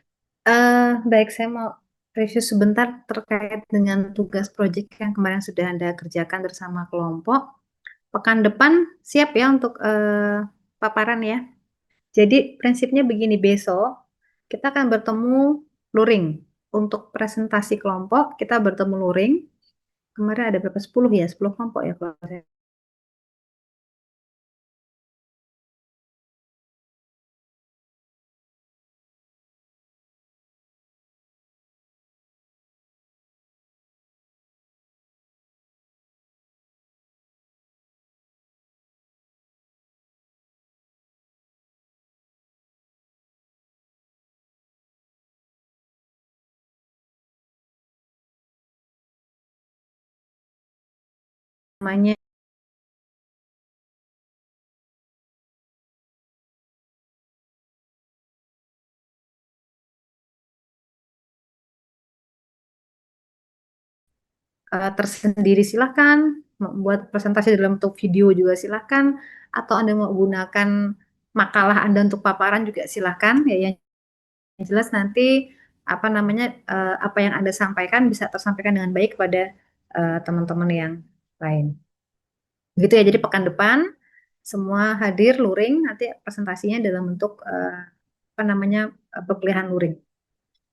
Baik, saya mau review sebentar terkait dengan tugas proyek yang kemarin sudah Anda kerjakan bersama kelompok. Pekan depan siap ya untuk paparan ya. Jadi prinsipnya begini, besok kita akan bertemu luring. Untuk presentasi kelompok kita bertemu luring. Kemarin ada berapa? 10 ya, 10 kelompok ya kalau saya. Namanya tersendiri silahkan, membuat presentasi dalam bentuk video juga silahkan, atau Anda mau gunakan makalah Anda untuk paparan juga silahkan. Ya, yang jelas nanti apa namanya apa yang Anda sampaikan bisa tersampaikan dengan baik kepada teman-teman yang lain. Gitu ya. Jadi pekan depan semua hadir luring, nanti presentasinya dalam bentuk apa namanya perkuliahan luring.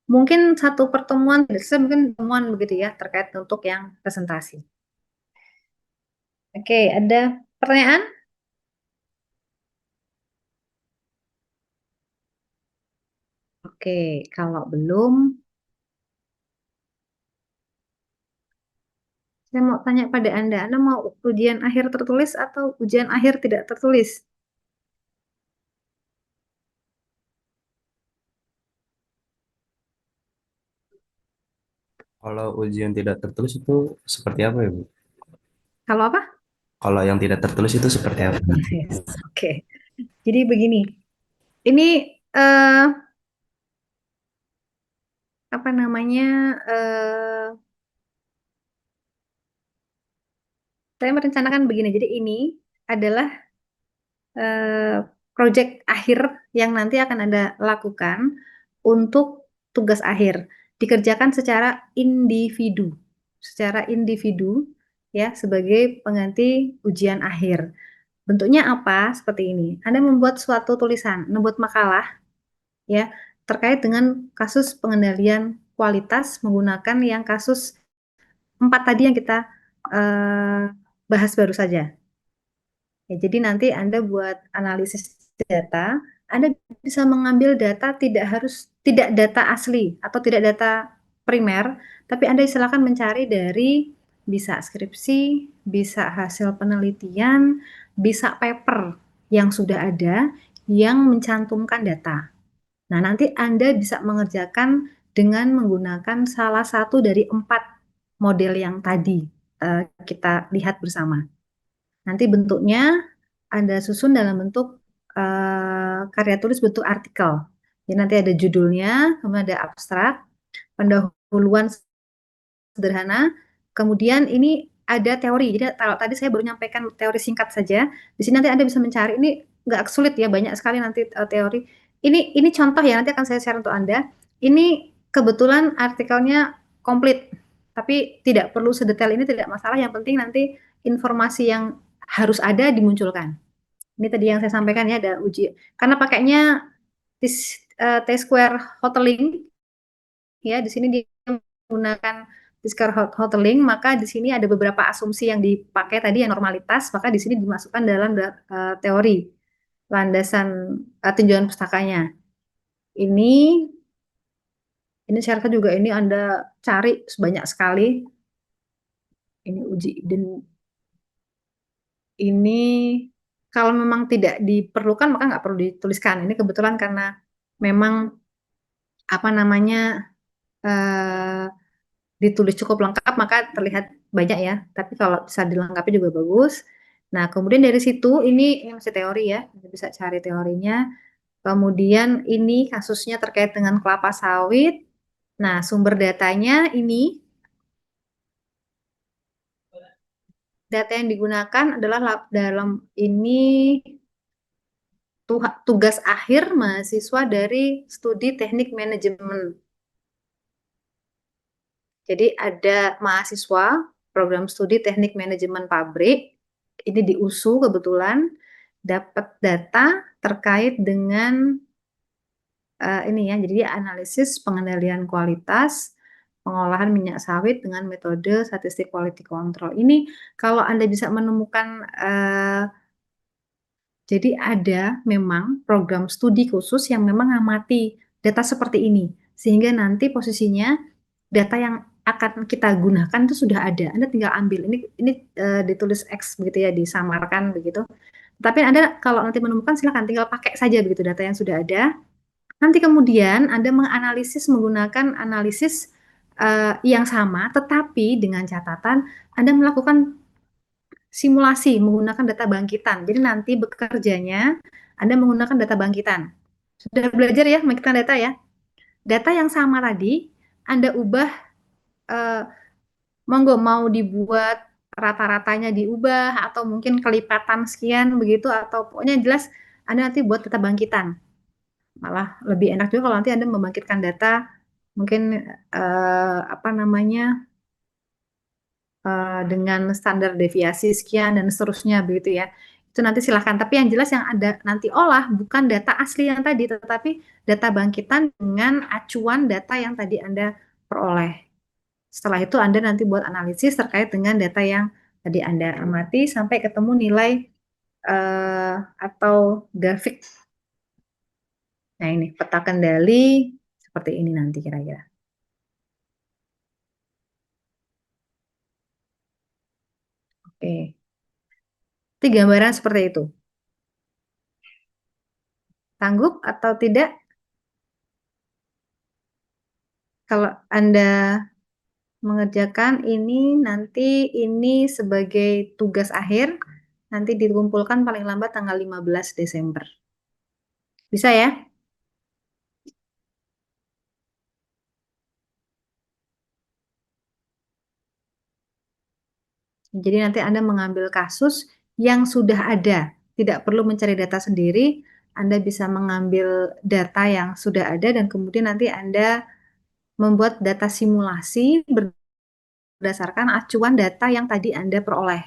Mungkin satu pertemuan, mungkin pertemuan begitu ya terkait untuk yang presentasi. Oke, ada pertanyaan? Oke, kalau belum, saya mau tanya pada Anda. Anda mau ujian akhir tertulis atau ujian akhir tidak tertulis? Kalau ujian tidak tertulis itu seperti apa ya, Bu? Kalau apa? Kalau yang tidak tertulis itu seperti apa? Yes, oke. Jadi begini, ini eh, apa namanya? eh saya merencanakan begini. Jadi ini adalah eh, proyek akhir yang nanti akan Anda lakukan untuk tugas akhir. Dikerjakan secara individu ya sebagai pengganti ujian akhir. Bentuknya apa? Seperti ini. Anda membuat suatu tulisan, membuat makalah ya terkait dengan kasus pengendalian kualitas menggunakan yang kasus 4 tadi yang kita eh, bahas baru saja. Ya, jadi nanti Anda buat analisis data, Anda bisa mengambil data tidak data asli atau tidak data primer, tapi Anda silakan mencari dari bisa skripsi, bisa hasil penelitian, bisa paper yang sudah ada yang mencantumkan data. Nah, nanti Anda bisa mengerjakan dengan menggunakan salah satu dari 4 model yang tadi kita lihat bersama. Nanti bentuknya Anda susun dalam bentuk karya tulis bentuk artikel. Jadi nanti ada judulnya, kemudian ada abstrak, pendahuluan sederhana, kemudian ini ada teori. Jadi kalau tadi saya baru nyampaikan teori singkat saja, di sini nanti Anda bisa mencari, ini nggak sulit ya, banyak sekali nanti teori. Ini contoh ya, nanti akan saya share untuk Anda. Ini kebetulan artikelnya komplit, tapi tidak perlu sedetail ini, tidak masalah. Yang penting nanti informasi yang harus ada dimunculkan. Ini tadi yang saya sampaikan ya, ada uji. Karena pakainya T-square hoteling, ya di sini dia menggunakan T-square hoteling, maka di sini ada beberapa asumsi yang dipakai tadi yang normalitas, maka di sini dimasukkan dalam teori landasan tinjauan pustakanya. Ini syaratnya juga ini Anda cari sebanyak sekali. Ini uji dan ini kalau memang tidak diperlukan maka nggak perlu dituliskan. Ini kebetulan karena memang apa namanya eh, ditulis cukup lengkap maka terlihat banyak ya. Tapi kalau bisa dilengkapi juga bagus. Nah, kemudian dari situ ini masih teori ya, bisa cari teorinya. Kemudian ini kasusnya terkait dengan kelapa sawit. Nah, sumber datanya ini data yang digunakan adalah dalam ini tugas akhir mahasiswa dari studi teknik manajemen. Jadi ada mahasiswa program studi teknik manajemen pabrik, ini di USU kebetulan, dapat data terkait dengan ini ya, jadi dia analisis pengendalian kualitas pengolahan minyak sawit dengan metode statistik quality control. Ini kalau Anda bisa menemukan jadi ada memang program studi khusus yang memang mengamati data seperti ini, sehingga nanti posisinya data yang akan kita gunakan itu sudah ada. Anda tinggal ambil. Ini ditulis X begitu ya, disamarkan begitu. Tapi Anda kalau nanti menemukan silakan tinggal pakai saja begitu data yang sudah ada. Nanti kemudian Anda menganalisis menggunakan analisis yang sama, tetapi dengan catatan Anda melakukan simulasi menggunakan data bangkitan. Jadi nanti bekerjanya Anda menggunakan data bangkitan. Sudah belajar ya bangkitan data ya. Data yang sama tadi Anda ubah, eh, monggo mau dibuat rata-ratanya diubah atau mungkin kelipatan sekian begitu atau pokoknya jelas Anda nanti buat data bangkitan. Malah lebih enak juga kalau nanti Anda membangkitkan data mungkin apa namanya dengan standar deviasi sekian dan seterusnya begitu ya. Itu nanti silahkan. Tapi yang jelas yang ada nanti olah bukan data asli yang tadi, tetapi data bangkitan dengan acuan data yang tadi Anda peroleh. Setelah itu Anda nanti buat analisis terkait dengan data yang tadi Anda amati sampai ketemu nilai atau grafik. Nah ini peta kendali seperti ini nanti kira-kira. Oke. Itu gambaran seperti itu. Sanggup atau tidak? Kalau Anda mengerjakan ini nanti ini sebagai tugas akhir, nanti dikumpulkan paling lambat tanggal 15 Desember. Bisa ya? Jadi nanti Anda mengambil kasus yang sudah ada, tidak perlu mencari data sendiri. Anda bisa mengambil data yang sudah ada dan kemudian nanti Anda membuat data simulasi berdasarkan acuan data yang tadi Anda peroleh.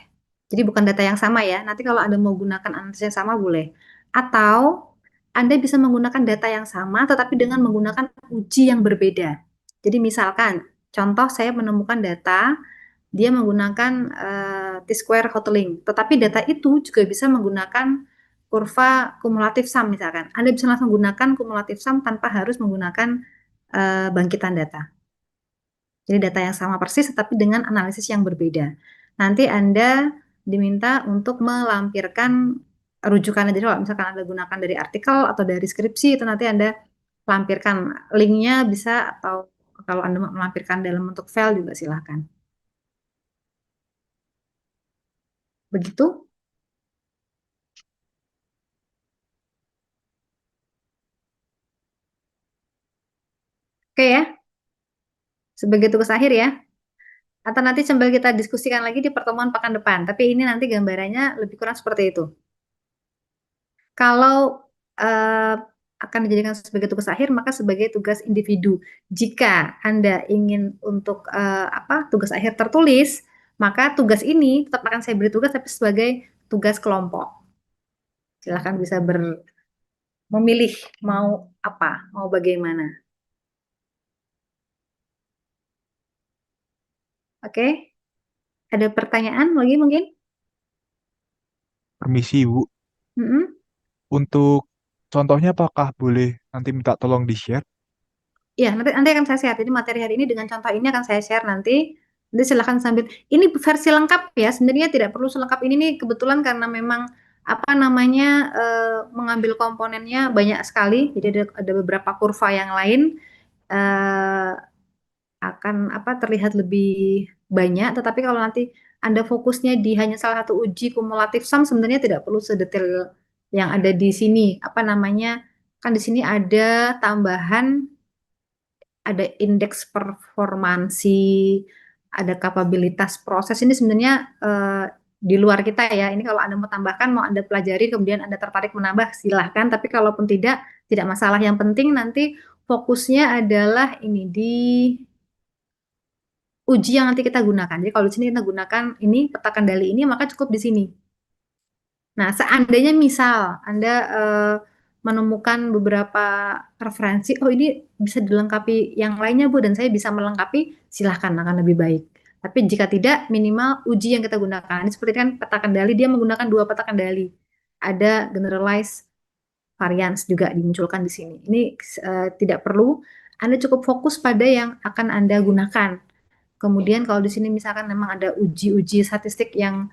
Jadi bukan data yang sama ya. Nanti kalau Anda mau gunakan analisis yang sama boleh. Atau Anda bisa menggunakan data yang sama tetapi dengan menggunakan uji yang berbeda. Jadi misalkan, contoh saya menemukan data dia menggunakan T-square hoteling, tetapi data itu juga bisa menggunakan kurva kumulatif sum misalkan. Anda bisa langsung gunakan kumulatif sum tanpa harus menggunakan bangkitan data. Jadi data yang sama persis tetapi dengan analisis yang berbeda. Nanti Anda diminta untuk melampirkan rujukannya. Jadi kalau misalkan Anda gunakan dari artikel atau dari skripsi itu nanti Anda lampirkan linknya bisa atau kalau Anda melampirkan dalam bentuk file juga silahkan. Begitu? Oke ya, sebagai tugas akhir ya. Atau nanti sambil kita diskusikan lagi di pertemuan pekan depan. Tapi ini nanti gambarannya lebih kurang seperti itu. Kalau eh, akan dijadikan sebagai tugas akhir, maka sebagai tugas individu. Jika Anda ingin untuk tugas akhir tertulis, maka tugas ini tetap akan saya beri tugas, tapi sebagai tugas kelompok. Silahkan bisa memilih mau apa, mau bagaimana. Oke, ada pertanyaan lagi mungkin? Permisi, Bu. Mm-mm. Untuk contohnya apakah boleh nanti minta tolong di-share? Iya, nanti nanti akan saya share. Jadi materi hari ini dengan contoh ini akan saya share nanti. Nanti silahkan sambil. Ini versi lengkap ya. Sebenarnya tidak perlu selengkap ini nih. Kebetulan karena memang apa namanya mengambil komponennya banyak sekali. Jadi ada beberapa kurva yang lain eh, akan terlihat lebih banyak. Tetapi kalau nanti Anda fokusnya di hanya salah satu uji kumulatif sum, sebenarnya tidak perlu sedetail yang ada di sini. Apa namanya? Kan di sini ada tambahan, ada indeks performansi, ada kapabilitas proses. Ini sebenarnya di luar kita ya. Ini kalau Anda mau tambahkan, mau Anda pelajari, kemudian Anda tertarik menambah, silahkan. Tapi kalaupun tidak masalah. Yang penting nanti fokusnya adalah ini di uji yang nanti kita gunakan. Jadi kalau di sini kita gunakan ini peta kendali ini, maka cukup di sini. Nah, seandainya misal Anda menemukan beberapa referensi, oh ini bisa dilengkapi yang lainnya Bu, dan saya bisa melengkapi, silahkan akan lebih baik. Tapi jika tidak, minimal uji yang kita gunakan. Ini seperti kan peta kendali, dia menggunakan dua peta kendali. Ada generalized variance juga dimunculkan di sini. Ini tidak perlu, Anda cukup fokus pada yang akan Anda gunakan. Kemudian kalau di sini misalkan memang ada uji-uji statistik yang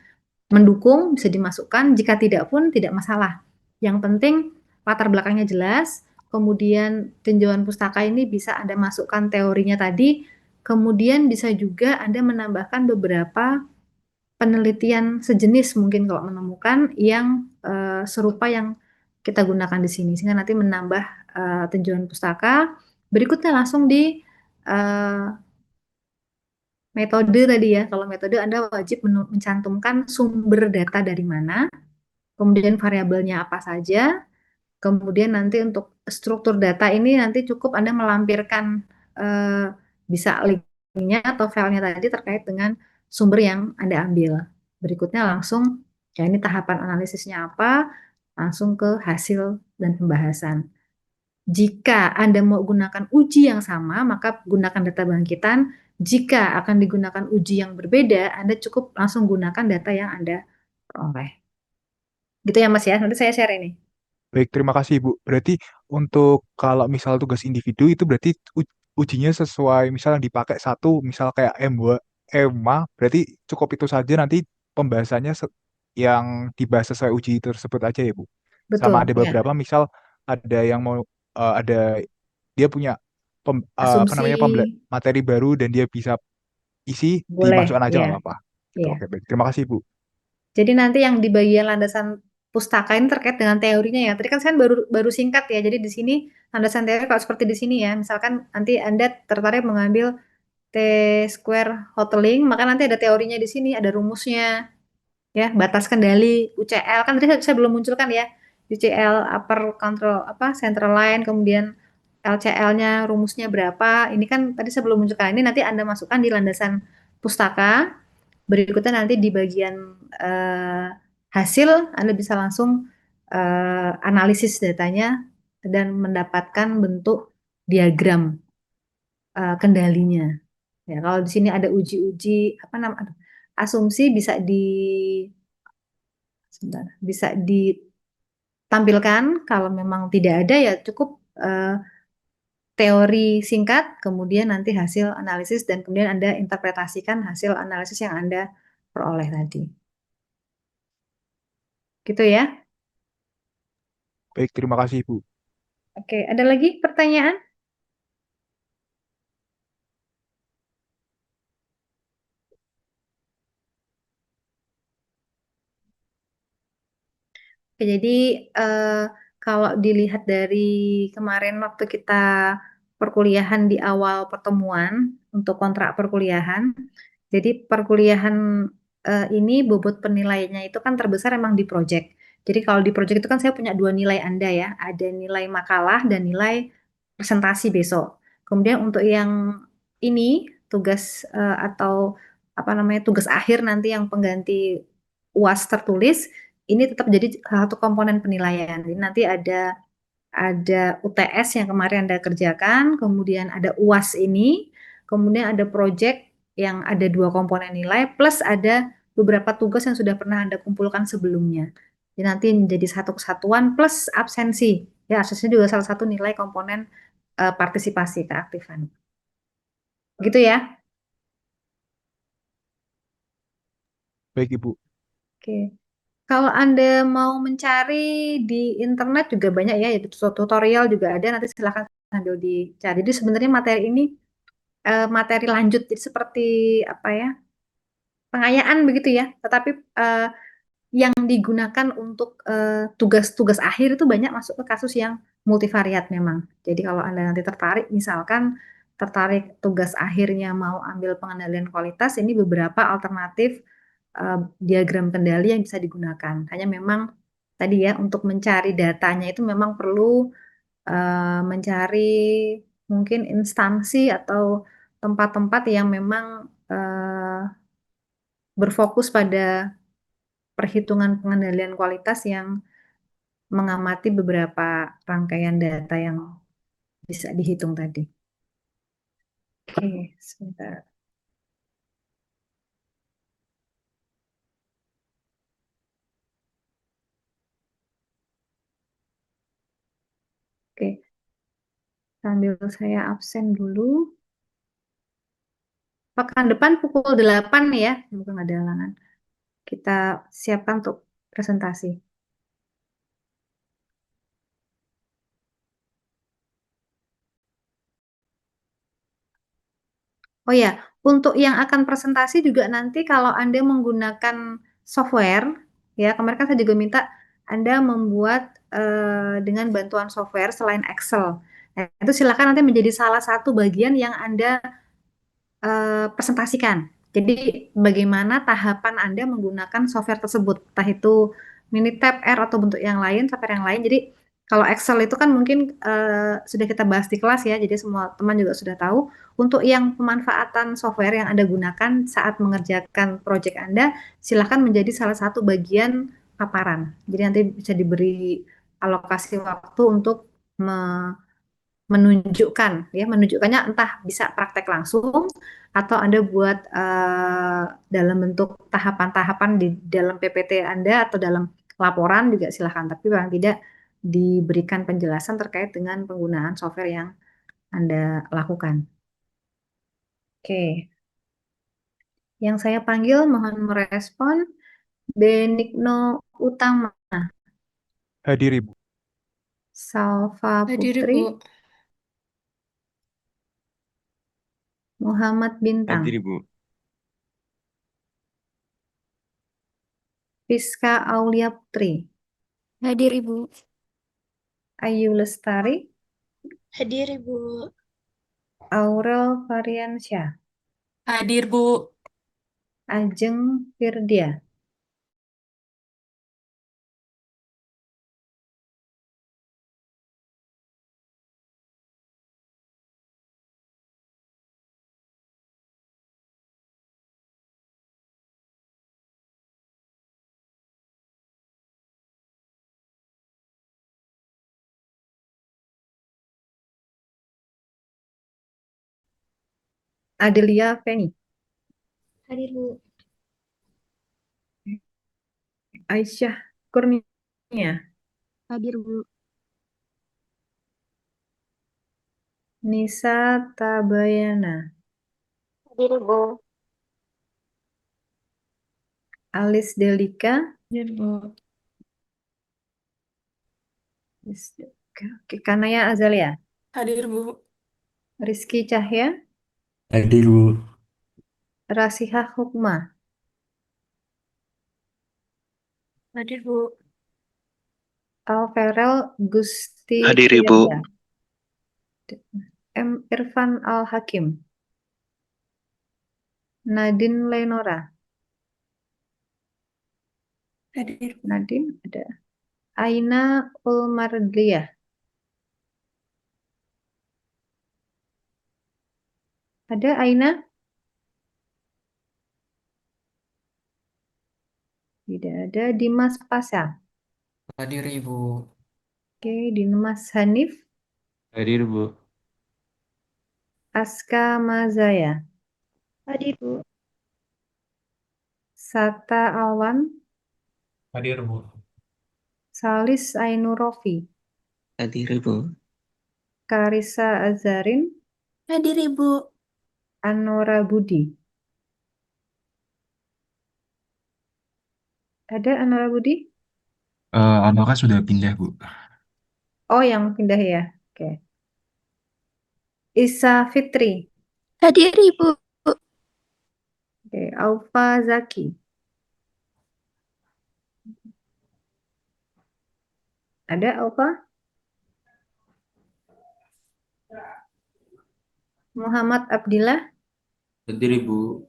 mendukung bisa dimasukkan, jika tidak pun tidak masalah. Yang penting latar belakangnya jelas, kemudian tinjauan pustaka ini bisa Anda masukkan teorinya tadi, kemudian bisa juga Anda menambahkan beberapa penelitian sejenis mungkin kalau menemukan yang serupa yang kita gunakan di sini, sehingga nanti menambah tinjauan pustaka. Berikutnya langsung di uh, metode tadi ya. Kalau metode Anda wajib mencantumkan sumber data dari mana, kemudian variabelnya apa saja, kemudian nanti untuk struktur data ini nanti cukup Anda melampirkan eh, bisa linknya atau filenya tadi terkait dengan sumber yang Anda ambil. Berikutnya langsung, ya ini tahapan analisisnya apa, langsung ke hasil dan pembahasan. Jika Anda mau gunakan uji yang sama, maka gunakan data bangkitan. Jika akan digunakan uji yang berbeda, Anda cukup langsung gunakan data yang Anda peroleh. Gitu ya Mas ya, nanti saya share ini. Baik, terima kasih, Bu. Berarti untuk kalau misal tugas individu itu berarti ujinya sesuai misal yang dipakai satu, misal kayak M2, EMA, berarti cukup itu saja nanti pembahasannya yang dibahas sesuai uji tersebut aja ya, Bu. Sama Betul, ada ya. beberapa misal ada yang mau ada dia punya apa Asumsi namanya materi baru dan dia bisa isi boleh, dimasukkan aja ya. nggak apa-apa. Gitu. Ya. Oke, baik. Terima kasih, Bu. Jadi nanti yang di bagian landasan pustaka ini terkait dengan teorinya ya. Tadi kan saya baru baru singkat ya. Jadi di sini landasan teori kalau seperti di sini ya. Misalkan nanti Anda tertarik mengambil T square Hotelling, maka nanti ada teorinya di sini, ada rumusnya, ya, batas kendali, UCL kan tadi saya belum munculkan ya, UCL upper control central line, kemudian LCL-nya rumusnya berapa, ini kan tadi saya belum munculkan, ini nanti Anda masukkan di landasan pustaka, berikutnya nanti di bagian eh, hasil Anda bisa langsung analisis datanya dan mendapatkan bentuk diagram kendalinya. Ya, kalau di sini ada uji-uji apa namanya asumsi bisa sebentar, bisa tampilkan. Kalau memang tidak ada ya cukup teori singkat, kemudian nanti hasil analisis dan kemudian Anda interpretasikan hasil analisis yang Anda peroleh tadi. Gitu ya. Baik, terima kasih Ibu. Oke, ada lagi pertanyaan? Oke, jadi kalau dilihat dari kemarin waktu kita perkuliahan di awal pertemuan untuk kontrak perkuliahan, jadi perkuliahan ini bobot penilaiannya itu kan terbesar emang di project. Jadi kalau di project itu kan saya punya dua nilai Anda ya, ada nilai makalah dan nilai presentasi besok. Kemudian untuk yang ini tugas atau apa namanya tugas akhir nanti yang pengganti UAS tertulis ini tetap jadi salah satu komponen penilaian. Jadi nanti ada UTS yang kemarin Anda kerjakan, kemudian ada UAS ini, kemudian ada project yang ada dua komponen nilai, plus ada beberapa tugas yang sudah pernah Anda kumpulkan sebelumnya. Jadi nanti menjadi satu kesatuan plus absensi. Ya, absensi juga salah satu nilai komponen partisipasi keaktifan. Gitu ya. Baik Ibu. Oke. Kalau Anda mau mencari di internet juga banyak ya, tutorial juga ada, nanti silahkan sambil dicari. Jadi sebenarnya materi ini materi lanjut, jadi seperti apa ya, pengayaan begitu ya. Tetapi yang digunakan untuk tugas-tugas akhir itu banyak masuk ke kasus yang multivariat memang. Jadi kalau Anda nanti tertarik, misalkan tertarik tugas akhirnya mau ambil pengendalian kualitas, ini beberapa alternatif diagram kendali yang bisa digunakan. Hanya memang tadi ya untuk mencari datanya itu memang perlu mencari mungkin instansi atau tempat-tempat yang memang berfokus pada perhitungan pengendalian kualitas yang mengamati beberapa rangkaian data yang bisa dihitung tadi. Oke, sebentar. Oke, sambil saya absen dulu. Pekan depan pukul 8 ya, semoga nggak ada halangan. Kita siapkan untuk presentasi. Oh ya, untuk yang akan presentasi juga nanti kalau Anda menggunakan software, ya kemarin kan saya juga minta Anda membuat dengan bantuan software selain Excel. Nah, itu silakan nanti menjadi salah satu bagian yang Anda presentasikan. Jadi bagaimana tahapan Anda menggunakan software tersebut, entah itu Minitab, R atau bentuk yang lain, software yang lain. Jadi kalau Excel itu kan mungkin sudah kita bahas di kelas ya, jadi semua teman juga sudah tahu. Untuk yang pemanfaatan software yang Anda gunakan saat mengerjakan proyek Anda, silahkan menjadi salah satu bagian paparan. Jadi nanti bisa diberi alokasi waktu untuk menunjukkan ya menunjukkannya entah bisa praktek langsung atau Anda buat dalam bentuk tahapan-tahapan di dalam PPT Anda atau dalam laporan juga silahkan, tapi paling tidak diberikan penjelasan terkait dengan penggunaan software yang Anda lakukan. Oke, yang saya panggil mohon merespon. Benigno Utama, Hadir Ibu. Salva Hadir, Putri, Ibu. Muhammad Bintang, Hadir Ibu. Rizka Aulia Putri, Hadir, Ibu. Ayu Lestari, Hadir, Ibu. Aurel Variansyah, Hadir, Bu. Ajeng Firdia, Adelia Feni, Hadir, Bu. Aisyah Kurnia, Hadir, Bu. Nisa Tabayana, Hadir, Ibu. Alis Delika, Hadir, Bu. Oke, Kanaya Azalia, Hadir, Bu. Rizky Cahya, Hadir, Bu. Rasihah Hukma, Hadir, Bu. Alferel Gusti Hadir, Ibu. Prianda, M. Irfan Al-Hakim, Nadine Lenora, Hadir, Bu. Nadine ada, Aina Ulmardliyah, ada Aina? Tidak ada. Dimas Pasha, Hadir Ibu. oke, Dimas Hanif, Hadir, Bu. Aska Mazaya, Hadir, Bu. Sata Awan, Hadir, Bu. Salis Ainurofi, Hadir, Ibu. Karissa Azarin, Hadir, Ibu. Anora Budi. Ada Anora Budi? Anora sudah pindah, Bu. Oh, yang pindah ya. Oke. Isa Fitri, Hadir, Ibu. oke. Aufa Zaki, ada Aufa? Muhammad Abdillah, Hadir, Ibu.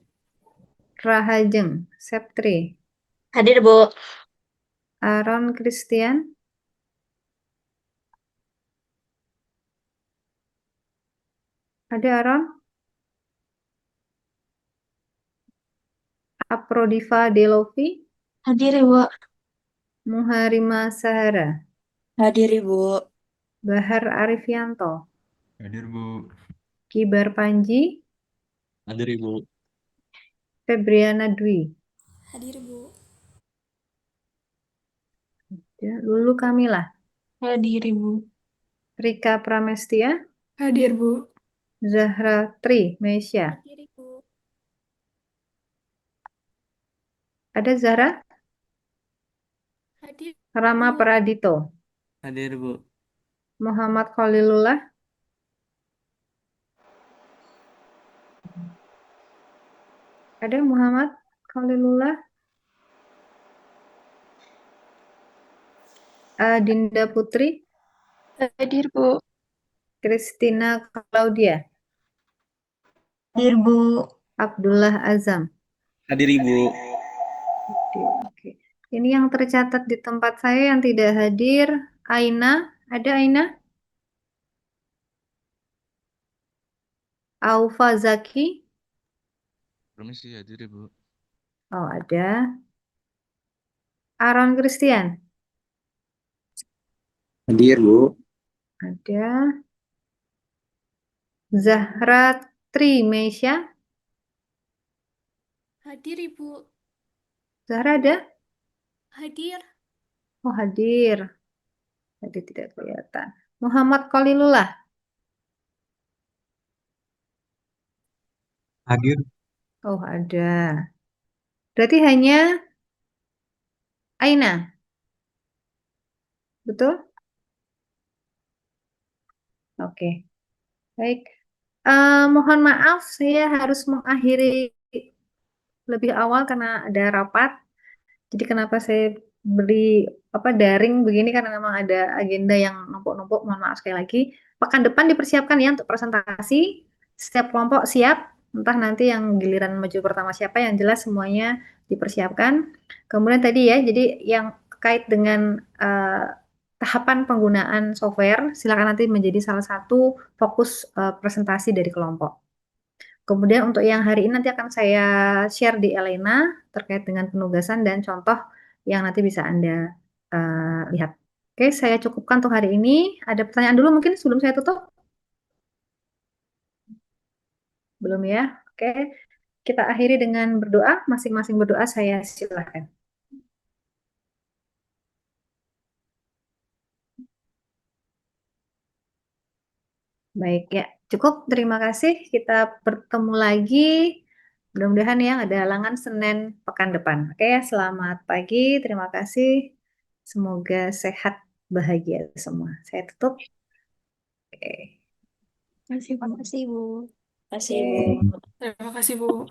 Rahajeng, Septri, Hadir, Bu. Aaron Christian, ada Aaron? Aprodiva Delovi, Hadir, Ibu. Muharima Sahara, Hadir, Ibu. Bahar Arifianto, Hadir, Bu. Kibar Panji, Hadir, Ibu. Febriana Dwi, Hadir, Bu. ya, Lulu Kamila, Hadir, Ibu. Rika Pramestia, Hadir, Bu. Zahra Tri Mesya, Hadir, Ibu. ada Zahra? Hadir, Rama Bu. Pradito, Hadir, Bu. Muhammad Khalilullah, ada Muhammad Khalilullah, Dinda Putri, Hadir, Bu. Christina Claudia, Hadir, Bu. Abdullah Azam. Hadir, Ibu. Oke. Ini yang tercatat di tempat saya yang tidak hadir, Aina, ada Aina? Aufa Zaki, Permisi, hadir, Ibu. oh ada. Aaron Christian, Hadir, Bu. ada. Zahra Tri Mesya, Hadir, Ibu. Zahra ada? Hadir. Oh hadir, tadi tidak kelihatan. Muhammad Khalilullah, Hadir. oh ada. Berarti hanya Aina, betul? Oke, baik. Mohon maaf, saya harus mengakhiri lebih awal karena ada rapat. Jadi kenapa saya beri daring begini karena memang ada agenda yang numpuk-numpuk. Mohon maaf sekali lagi. Pekan depan dipersiapkan ya untuk presentasi. Setiap kelompok siap. Entah nanti yang giliran maju pertama siapa, yang jelas semuanya dipersiapkan. Kemudian tadi ya, jadi yang terkait dengan tahapan penggunaan software, silakan nanti menjadi salah satu fokus presentasi dari kelompok. Kemudian untuk yang hari ini nanti akan saya share di Elena terkait dengan penugasan dan contoh yang nanti bisa Anda lihat. Oke, saya cukupkan untuk hari ini. Ada pertanyaan dulu mungkin sebelum saya tutup? Belum ya? Oke, kita akhiri dengan berdoa. Masing-masing berdoa, saya silakan. Baik ya, cukup. Terima kasih. Kita bertemu lagi. Mudah-mudahan ya ada halangan Senin pekan depan. Oke, selamat pagi. Terima kasih. Semoga sehat, bahagia semua. Saya tutup. Oke. Terima kasih, Bu. Oke. Terima kasih, Bu.